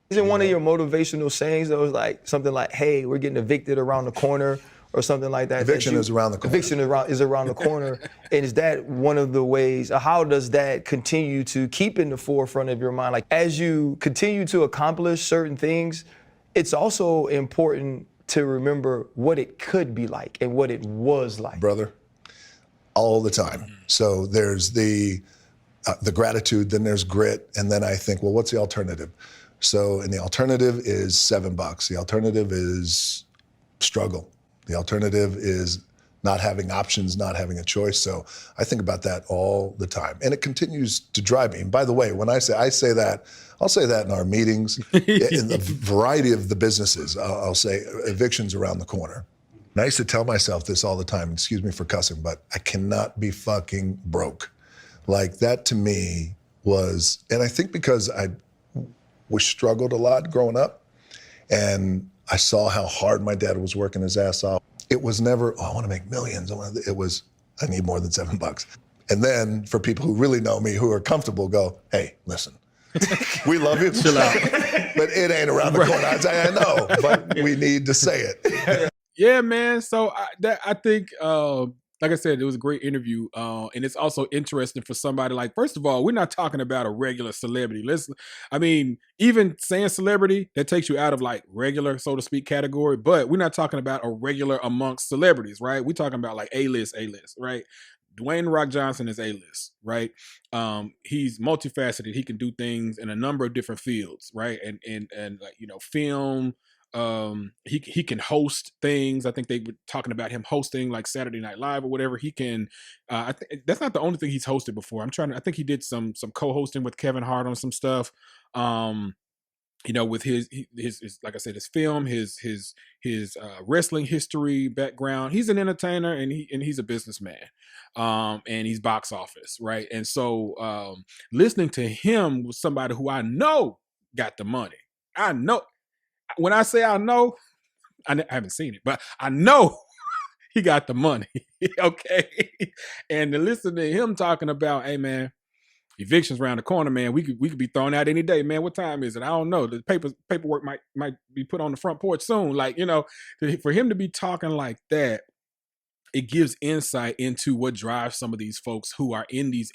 Isn't one of your motivational sayings that was like something like, hey, we're getting evicted around the corner or something like that? Eviction is around the corner. Eviction is around the corner. And is that one of the ways, how does that continue to keep in the forefront of your mind? Like as you continue to accomplish certain things, it's also important to remember what it could be like and what it was like. Brother, all the time. So there's the gratitude, then there's grit, and then I think, well, what's the alternative? So, and the alternative is $7. The alternative is struggle. The alternative is not having options, not having a choice. So I think about that all the time. And it continues to drive me. And by the way, when I say that, I'll say that in our meetings, in the variety of the businesses, I'll say eviction's around the corner. And I used to tell myself this all the time, excuse me for cussing, but I cannot be fucking broke. Like that to me was, and I think because we struggled a lot growing up and I saw how hard my dad was working his ass off. It was never, oh, I want to make millions. It was, I need more than $7. And then for people who really know me, who are comfortable, go, hey, listen, we love you, chill out. But it ain't around the corner. I know, but we need to say it. Yeah, man. So I think, like I said, it was a great interview. And it's also interesting for somebody like, first of all, we're not talking about a regular celebrity. Even saying celebrity, that takes you out of like regular, so to speak, category. But we're not talking about a regular amongst celebrities, right? We're talking about like A-list, right? Dwayne The Rock Johnson is A-list, right? He's multifaceted. He can do things in a number of different fields, right? And like, film. He can host things. I think they were talking about him hosting like Saturday Night Live or whatever. He can. I think that's not the only thing he's hosted before. I think he did some co-hosting with Kevin Hart on some stuff. With his like I said, his film, his wrestling history background. He's an entertainer and he's a businessman. And he's box office, right? And so listening to him was somebody who I know got the money. I know. When I say I know, I haven't seen it, but I know he got the money. Okay. And to listen to him talking about, hey man, eviction's around the corner, man. We could be thrown out any day, man. What time is it? I don't know. The paperwork might be put on the front porch soon. Like, for him to be talking like that, it gives insight into what drives some of these folks who are in this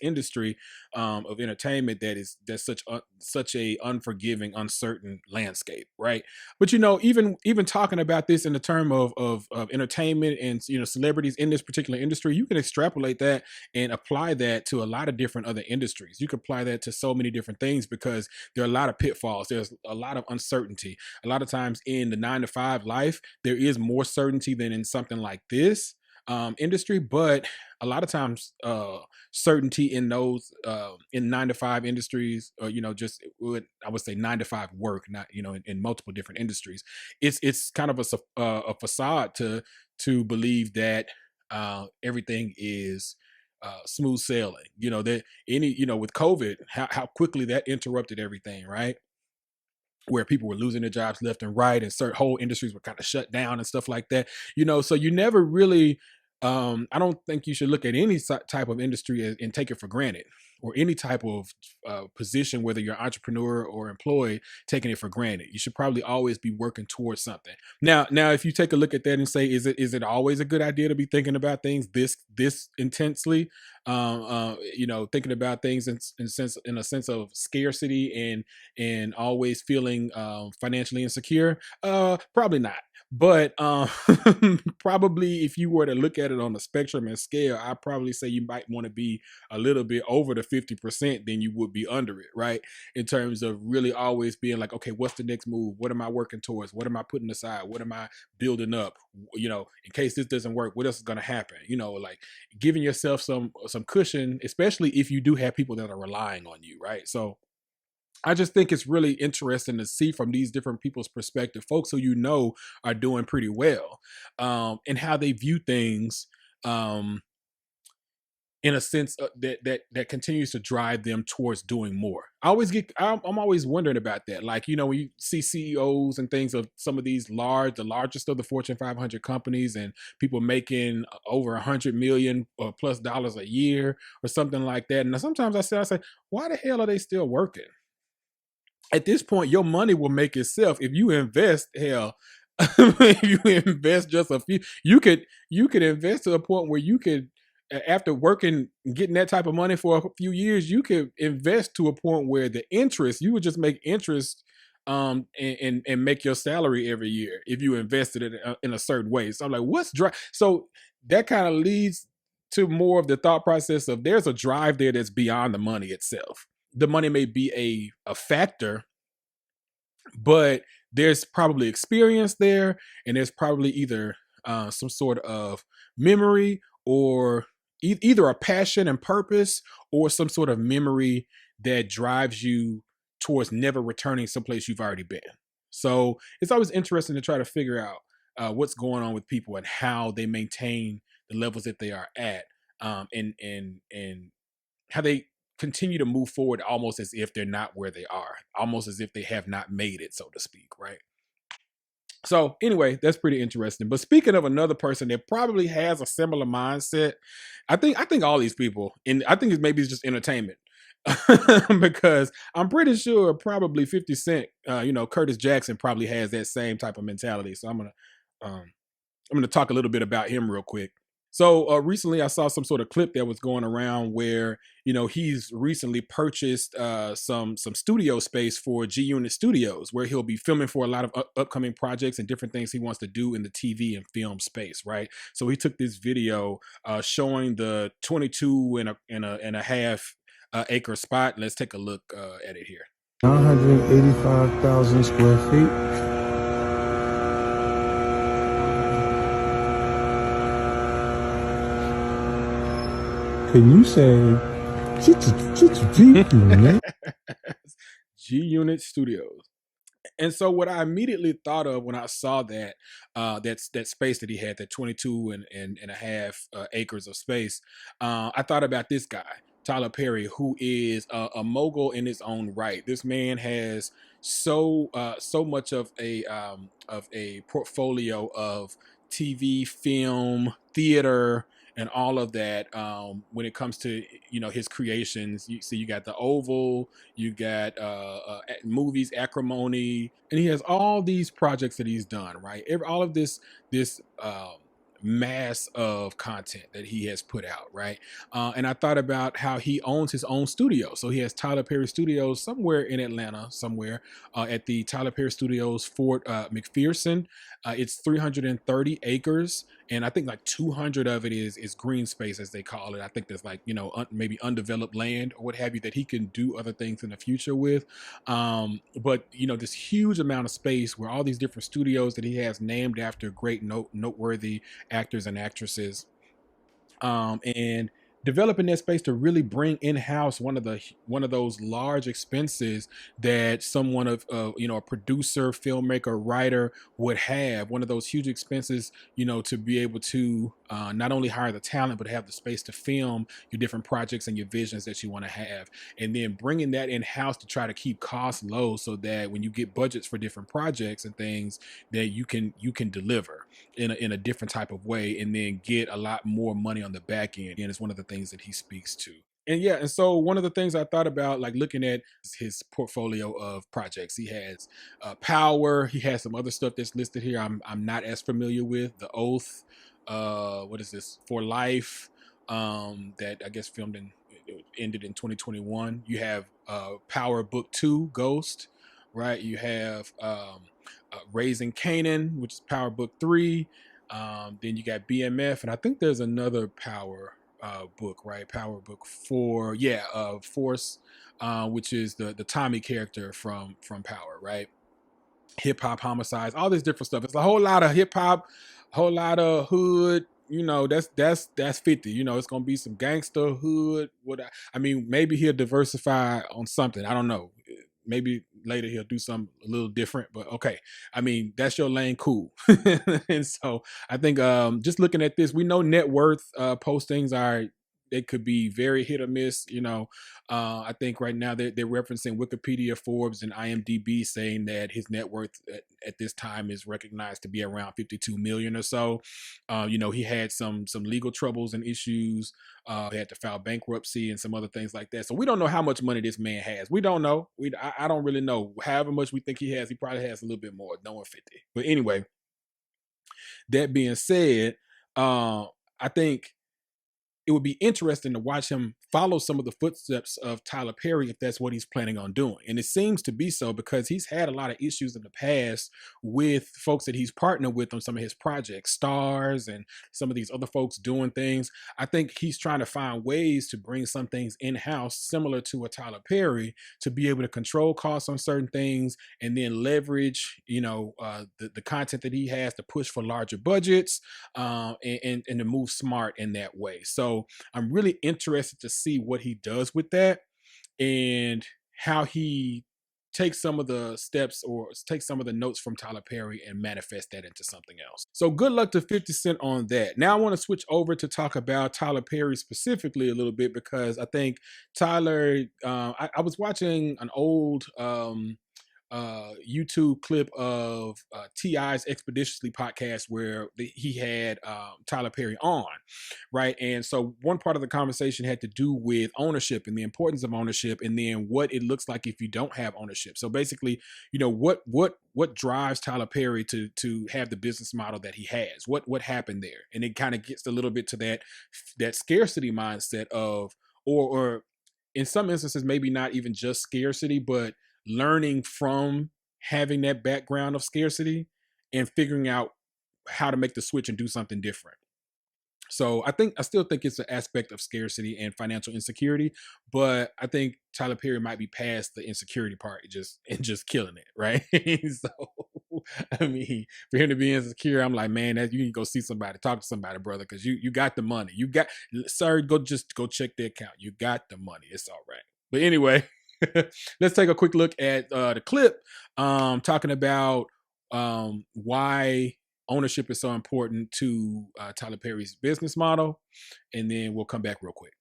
industry of entertainment that's such a unforgiving, uncertain landscape, right? But even talking about this in the term of entertainment and celebrities in this particular industry, you can extrapolate that and apply that to a lot of different other industries. You can apply that to so many different things because there are a lot of pitfalls. There's a lot of uncertainty. A lot of times in the 9-to-5 life, there is more certainty than in something like this industry, but a lot of times certainty in those in 9-to-5 industries, or just I would say 9-to-5 work, not in multiple different industries. It's kind of a facade to believe that everything is smooth sailing. That with COVID, how quickly that interrupted everything, right? Where people were losing their jobs left and right, and certain whole industries were kind of shut down and stuff like that. So you never really, I don't think you should look at any type of industry and take it for granted, or any type of position, whether you're an entrepreneur or employed, taking it for granted. You should probably always be working towards something. Now, if you take a look at that and say, is it always a good idea to be thinking about things this intensely? Thinking about things in a sense of scarcity and always feeling financially insecure? Probably not. But probably if you were to look at it on the spectrum and scale, I'd probably say you might want to be a little bit over the 50% than you would be under it, right? In terms of really always being like, okay, what's the next move? What am I working towards? What am I putting aside? What am I building up? In case this doesn't work, what else is going to happen? Like giving yourself some cushion, especially if you do have people that are relying on you, right? So I just think it's really interesting to see from these different people's perspective, folks who are doing pretty well, and how they view things, in a sense that continues to drive them towards doing more. I'm always wondering about that. Like, when you see CEOs and things of some of these the largest of the Fortune 500 companies, and people making over $100 million or plus dollars a year or something like that. And sometimes I say, why the hell are they still working? At this point, your money will make itself. If you invest, if you invest just a few, you could invest to a point where you could, after working, getting that type of money for a few years, you could invest to a point where the interest, you would just make interest, and make your salary every year if you invested it in a certain way. So I'm like, what's drive? So that kind of leads to more of the thought process of there's a drive there that's beyond the money itself. The money may be a factor, but there's probably experience there, and there's probably either some sort of memory, or either a passion and purpose, or some sort of memory that drives you towards never returning someplace you've already been. So it's always interesting to try to figure out what's going on with people and how they maintain the levels that they are at, and how they continue to move forward almost as if they're not where they are, almost as if they have not made it, so to speak, right? So anyway, that's pretty interesting. But speaking of another person that probably has a similar mindset, I think all these people, and I think it's just entertainment, because I'm pretty sure probably 50 Cent, Curtis Jackson probably has that same type of mentality. So I'm gonna talk a little bit about him real quick. So recently I saw some sort of clip that was going around where, he's recently purchased some studio space for G Unit Studios, where he'll be filming for a lot of upcoming projects and different things he wants to do in the TV and film space, right? So he took this video showing the 22 and a half acre spot. Let's take a look at it here. 185,000 square feet. Can you say G Unit Studios? And so what I immediately thought of when I saw that that space that he had, that 22 and a half acres of space, I thought about this guy, Tyler Perry, who is a mogul in his own right. This man has so much of a portfolio of TV, film, theater, and all of that. When it comes to his creations, you got the Oval, you got movies, Acrimony, and he has all these projects that he's done, right? All of this mass of content that he has put out, right? And I thought about how he owns his own studio. So he has Tyler Perry Studios somewhere in Atlanta, somewhere at the Tyler Perry Studios Fort McPherson. It's 330 acres, and I think like 200 of it is green space, as they call it. I think there's like, maybe undeveloped land or what have you that he can do other things in the future with. But this huge amount of space where all these different studios that he has named after great noteworthy actors and actresses, and developing that space to really bring in-house one of those large expenses that someone of a producer, filmmaker, writer would have, one of those huge expenses, to be able to not only hire the talent, but have the space to film your different projects and your visions that you want to have. And then bringing that in-house to try to keep costs low so that when you get budgets for different projects and things, that you can deliver in a different type of way, and then get a lot more money on the back end. And it's one of the things that he speaks to. And yeah, and so one of the things I thought about, like looking at his portfolio of projects, he has Power. He has some other stuff that's listed here I'm not as familiar with. The Oath, what is this? For Life, that I guess ended in 2021. You have Power Book 2, Ghost, right? You have Raising Canaan, which is Power Book 3. Then you got BMF, and I think there's another Power book, right? Power Book 4, Force, which is the Tommy character from Power, right? Hip hop homicides, all this different stuff. It's a whole lot of hip hop, a whole lot of hood. That's 50. It's gonna be some gangster hood. I mean, maybe he'll diversify on something. I don't know. Maybe later he'll do something a little different, but okay. I mean, that's your lane, cool. And so I think just looking at this, we know net worth postings they could be very hit or miss. I think right now they're referencing Wikipedia, Forbes, and IMDb, saying that his net worth at this time is recognized to be around 52 million or so. He had some legal troubles and issues. He had to file bankruptcy and some other things like that. So we don't know how much money this man has. We don't know. I don't really know. However much we think he has, he probably has a little bit more, knowing 50. But anyway, that being said, I think it would be interesting to watch him follow some of the footsteps of Tyler Perry if that's what he's planning on doing. And it seems to be so, because he's had a lot of issues in the past with folks that he's partnered with on some of his projects, Stars and some of these other folks doing things. I think he's trying to find ways to bring some things in-house, similar to a Tyler Perry, to be able to control costs on certain things and then leverage, the content that he has to push for larger budgets, and to move smart in that way. So I'm really interested to see what he does with that and how he takes some of the steps or take some of the notes from Tyler Perry and manifest that into something else. So good luck to 50 Cent on that. Now I want to switch over to talk about Tyler Perry specifically a little bit, because I think Tyler, I was watching an old YouTube clip of T.I.'s Expeditiously podcast where he had Tyler Perry on, right? And so one part of the conversation had to do with ownership and the importance of ownership, and then what it looks like if you don't have ownership. So basically, what drives Tyler Perry to have the business model that he has? What happened there? And it kind of gets a little bit to that scarcity mindset of, or in some instances, maybe not even just scarcity, but learning from having that background of scarcity and figuring out how to make the switch and do something different. So I still think it's an aspect of scarcity and financial insecurity, but I think Tyler Perry might be past the insecurity part and just killing it, right? So, I mean, for him to be insecure, I'm like, man, you need to go see somebody, talk to somebody, brother, because you got the money. Sir, go check the account. You got the money. It's all right. But anyway, let's take a quick look at the clip talking about why ownership is so important to Tyler Perry's business model, and then we'll come back real quick.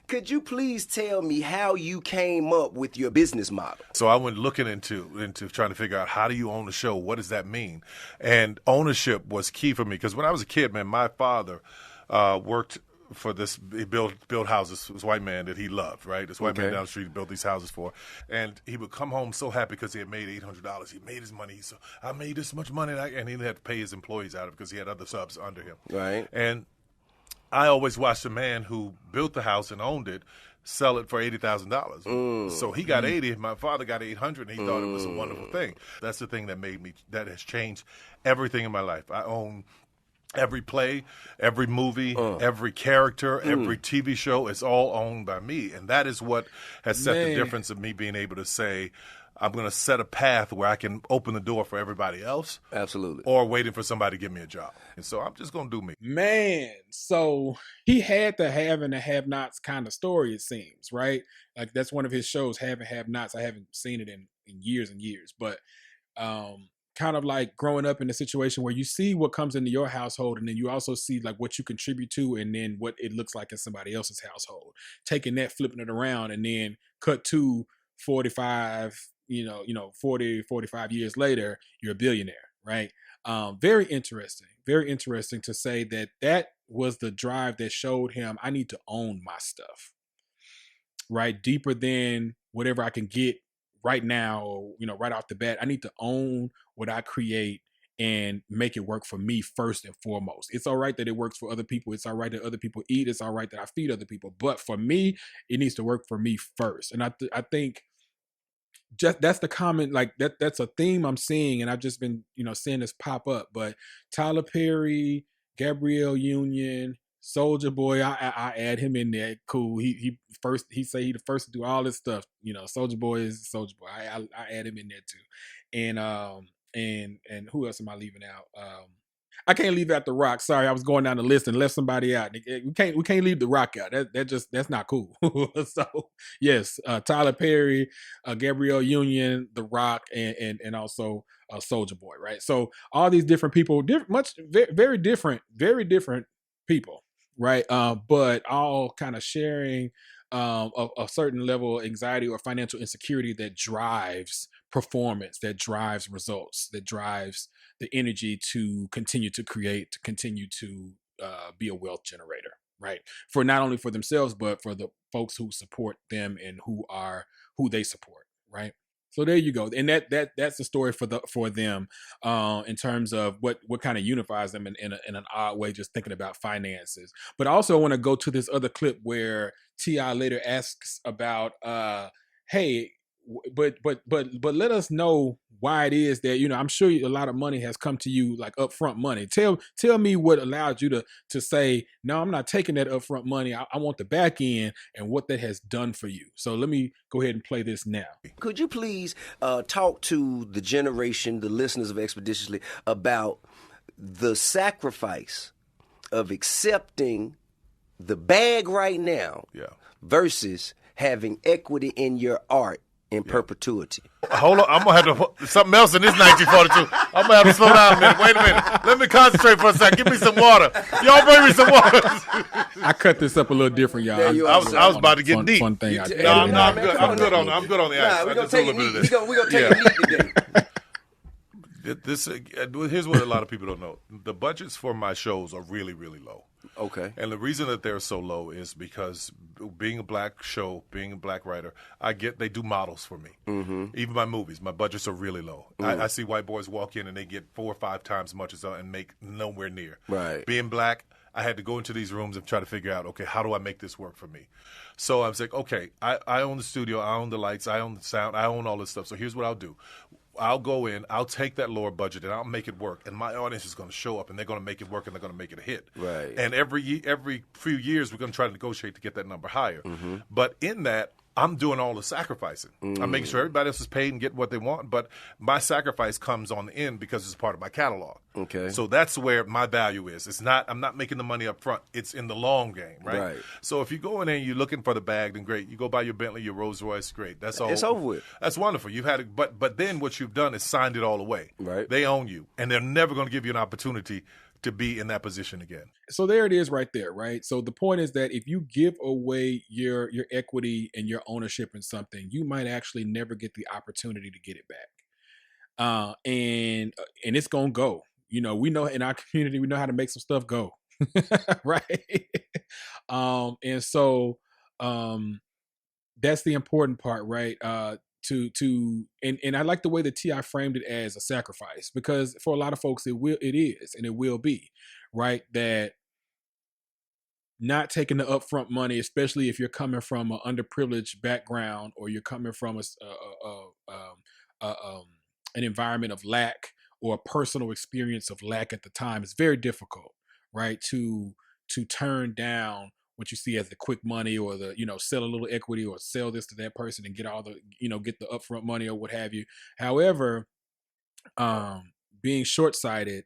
Could you please tell me how you came up with your business model? So I went looking into trying to figure out, how do you own a show? What does that mean? And ownership was key for me, because when I was a kid, man, my father worked for this, he built houses, this white man that he loved, right? This white man down the street he built these houses for. And he would come home so happy because he had made $800. He made his money. So I made this much money. And he didn't have to pay his employees out of it because he had other subs under him. Right. And I always watched the man who built the house and owned it sell it for $80,000. So he got 80, my father got 800, and he thought it was a wonderful thing. That's the thing that has changed everything in my life. I own every play, every movie, every character, every TV show is all owned by me. And that is what has set the difference of me being able to say, I'm going to set a path where I can open the door for everybody else. Absolutely. Or waiting for somebody to give me a job. And so I'm just going to do me. Man, so he had the have and the have-nots kind of story, it seems, right? Like, that's one of his shows, Have and Have Nots. I haven't seen it in years and years. But kind of like growing up in a situation where you see what comes into your household, and then you also see like what you contribute to, and then what it looks like in somebody else's household. Taking that, flipping it around, and then cut to 45, 40, 45 years later, you're a billionaire, right? Very interesting to say that was the drive that showed him, I need to own my stuff, right? Deeper than whatever I can get right now, or, right off the bat. I need to own what I create and make it work for me first and foremost. It's all right that it works for other people. It's all right that other people eat. It's all right that I feed other people. But for me, it needs to work for me first. And I think just that's the comment, like that's a theme I'm seeing, and I've just been seeing this pop up. But Tyler Perry, Gabrielle Union, Soulja Boy, I add him in there. Cool. He say he the first to do all this stuff. Soulja Boy is Soulja Boy. I add him in there too. And who else am I leaving out? I can't leave out The Rock. Sorry, I was going down the list and left somebody out. We can't leave The Rock out. That's not cool. So yes, Tyler Perry, Gabrielle Union, The Rock, and also Soulja Boy, right? So all these different people, very different people, right? But all kind of sharing a certain level of anxiety or financial insecurity that drives performance, that drives results, that drives the energy to continue to create, to continue to be a wealth generator, right? For not only for themselves, but for the folks who support them and who they support, right? So there you go, and that's the story for them in terms of what kind of unifies them in an odd way, just thinking about finances. But I also want to go to this other clip where T.I. later asks about, hey, but let us know why it is that I'm sure a lot of money has come to you, like upfront money. Tell me what allowed you to say, no, I'm not taking that upfront money. I want the back end, and what that has done for you. So let me go ahead and play this now. Could you please talk to the generation, the listeners of Expeditiously, about the sacrifice of accepting the bag right now versus having equity in your art in perpetuity? Hold on, I'm gonna have to something else in this 1942. I'm gonna have to slow down a minute. Wait a minute. Let me concentrate for a second. Give me some water. Y'all bring me some water. I cut this up a little different, y'all. I was about to get deep. Fun thing. I'm good. I'm good on the ice. We're gonna take it neat. We're gonna take it neat today. Here's what a lot of people don't know. The budgets for my shows are really, really low. Okay. And the reason that they're so low is because being a black show, being a black writer, they do models for me. Mm-hmm. Even my movies, my budgets are really low. I see white boys walk in and they get 4 or 5 times as much as and make nowhere near. Right. Being black, I had to go into these rooms and try to figure out, okay, how do I make this work for me? So I was like, okay, I own the studio, I own the lights, I own the sound, I own all this stuff. So here's what I'll do. I'll go in, I'll take that lower budget, and I'll make it work. And my audience is going to show up, and they're going to make it work, and they're going to make it a hit. Right. And every few years, we're going to try to negotiate to get that number higher. Mm-hmm. But in that, I'm doing all the sacrificing. I'm making sure everybody else is paid and get what they want, but my sacrifice comes on the end because it's part of my catalog. Okay. So that's where my value is. I'm not making the money up front. It's in the long game, right? So if you go in there and you're looking for the bag, then great. You go buy your Bentley, your Rolls Royce, great. That's all. It's over with. That's wonderful. You've had it, but then what you've done is signed it all away. Right. They own you, and they're never going to give you an opportunity to be in that position again. So there it is right there, right? So the point is that if you give away your equity and your ownership in something, you might actually never get the opportunity to get it back. And it's going to go. We know in our community, we know how to make some stuff go. Right? And so that's the important part, right? And I like the way that T.I. framed it as a sacrifice, because for a lot of folks it is and it will be, right? That not taking the upfront money, especially if you're coming from an underprivileged background, or you're coming from an environment of lack, or a personal experience of lack at the time, is very difficult, right? To turn down what you see as the quick money, or the, sell a little equity, or sell this to that person and get all the, get the upfront money or what have you. However, being short-sighted,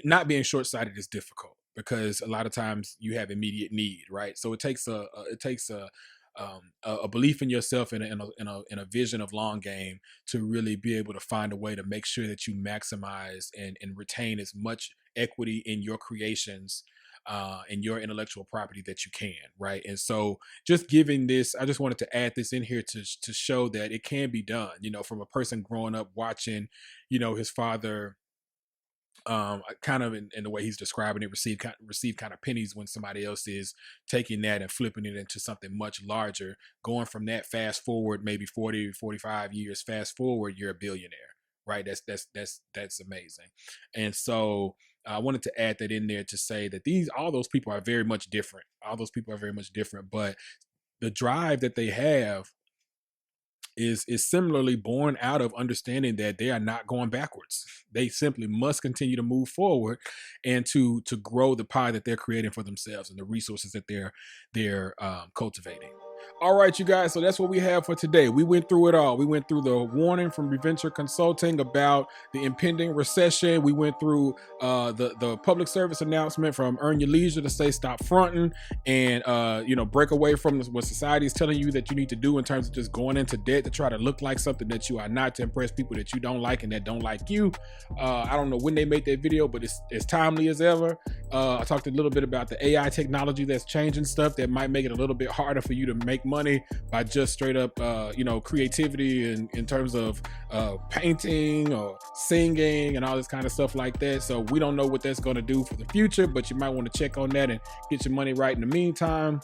not being short-sighted is difficult, because a lot of times you have immediate need, right? So it takes a a belief in yourself and a vision of long game to really be able to find a way to make sure that you maximize and retain as much equity in your creations and your intellectual property that you can, right? And so just giving this, I just wanted to add this in here to show that it can be done, from a person growing up watching, his father kind of in the way he's describing it, receive kind of pennies when somebody else is taking that and flipping it into something much larger. Going from that, fast forward maybe 40, 45 years, fast forward, you're a billionaire, right? That's amazing. And so I wanted to add that in there to say that all those people are very much different. But the drive that they have is similarly born out of understanding that they are not going backwards. They simply must continue to move forward and to grow the pie that they're creating for themselves and the resources that they're cultivating. All right, you guys. So that's what we have for today. We went through it all. We went through the warning from Reventure Consulting about the impending recession. We went through the public service announcement from Earn Your Leisure to say stop fronting and break away from what society is telling you that you need to do in terms of just going into debt to try to look like something that you are not, to impress people that you don't like and that don't like you. I don't know when they made that video, but it's timely as ever. I talked a little bit about the AI technology that's changing stuff that might make it a little bit harder for you to make money by just straight up creativity in terms of painting or singing and all this kind of stuff like that. So we don't know what that's going to do for the future, but you might want to check on that and get your money right in the meantime.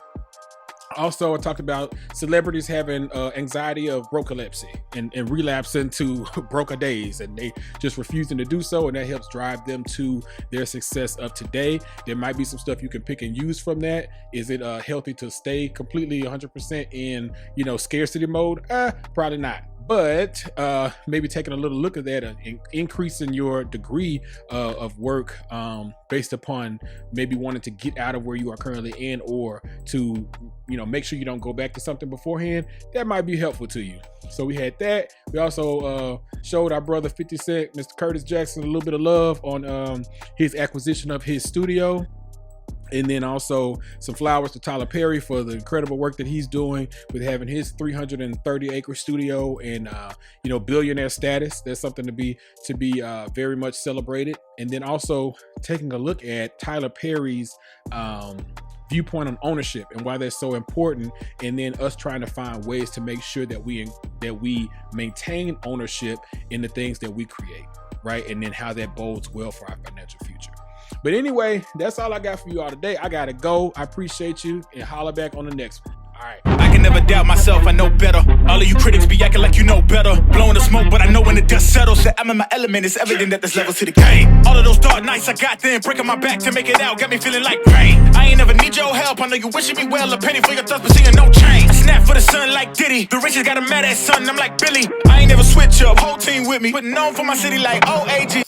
Also, I talked about celebrities having anxiety of brocalepsy and relapsing to broke days, and they just refusing to do so, and that helps drive them to their success of today. There might be some stuff you can pick and use from that. Is it healthy to stay completely 100% in scarcity mode? Probably not. But maybe taking a little look at that and increasing your degree of work based upon maybe wanting to get out of where you are currently in, or to make sure you don't go back to something beforehand, that might be helpful to you. So we had that. We also showed our brother 50 Cent, Mr. Curtis Jackson, a little bit of love on his acquisition of his studio. And then also some flowers to Tyler Perry for the incredible work that he's doing with having his 330-acre studio and billionaire status. That's something to be very much celebrated. And then also taking a look at Tyler Perry's viewpoint on ownership and why that's so important, and then us trying to find ways to make sure that we maintain ownership in the things that we create, right? And then how that bodes well for our financial future. But anyway, that's all I got for you all today. I gotta go. I appreciate you, and holler back on the next one. All right. I can never doubt myself, I know better. All of you critics be acting like you know better. Blowing the smoke, but I know when the dust settles that I'm in my element. It's evident that there's levels to the game. All of those dark nights I got then, breaking my back to make it out, got me feeling like rain. I ain't never need your help, I know you wishing me well. A penny for your thoughts, but seeing no change. I snap for the sun like Diddy. The riches got a mad ass son, I'm like Billy. I ain't never switch up, whole team with me. Putting on for my city like OAG.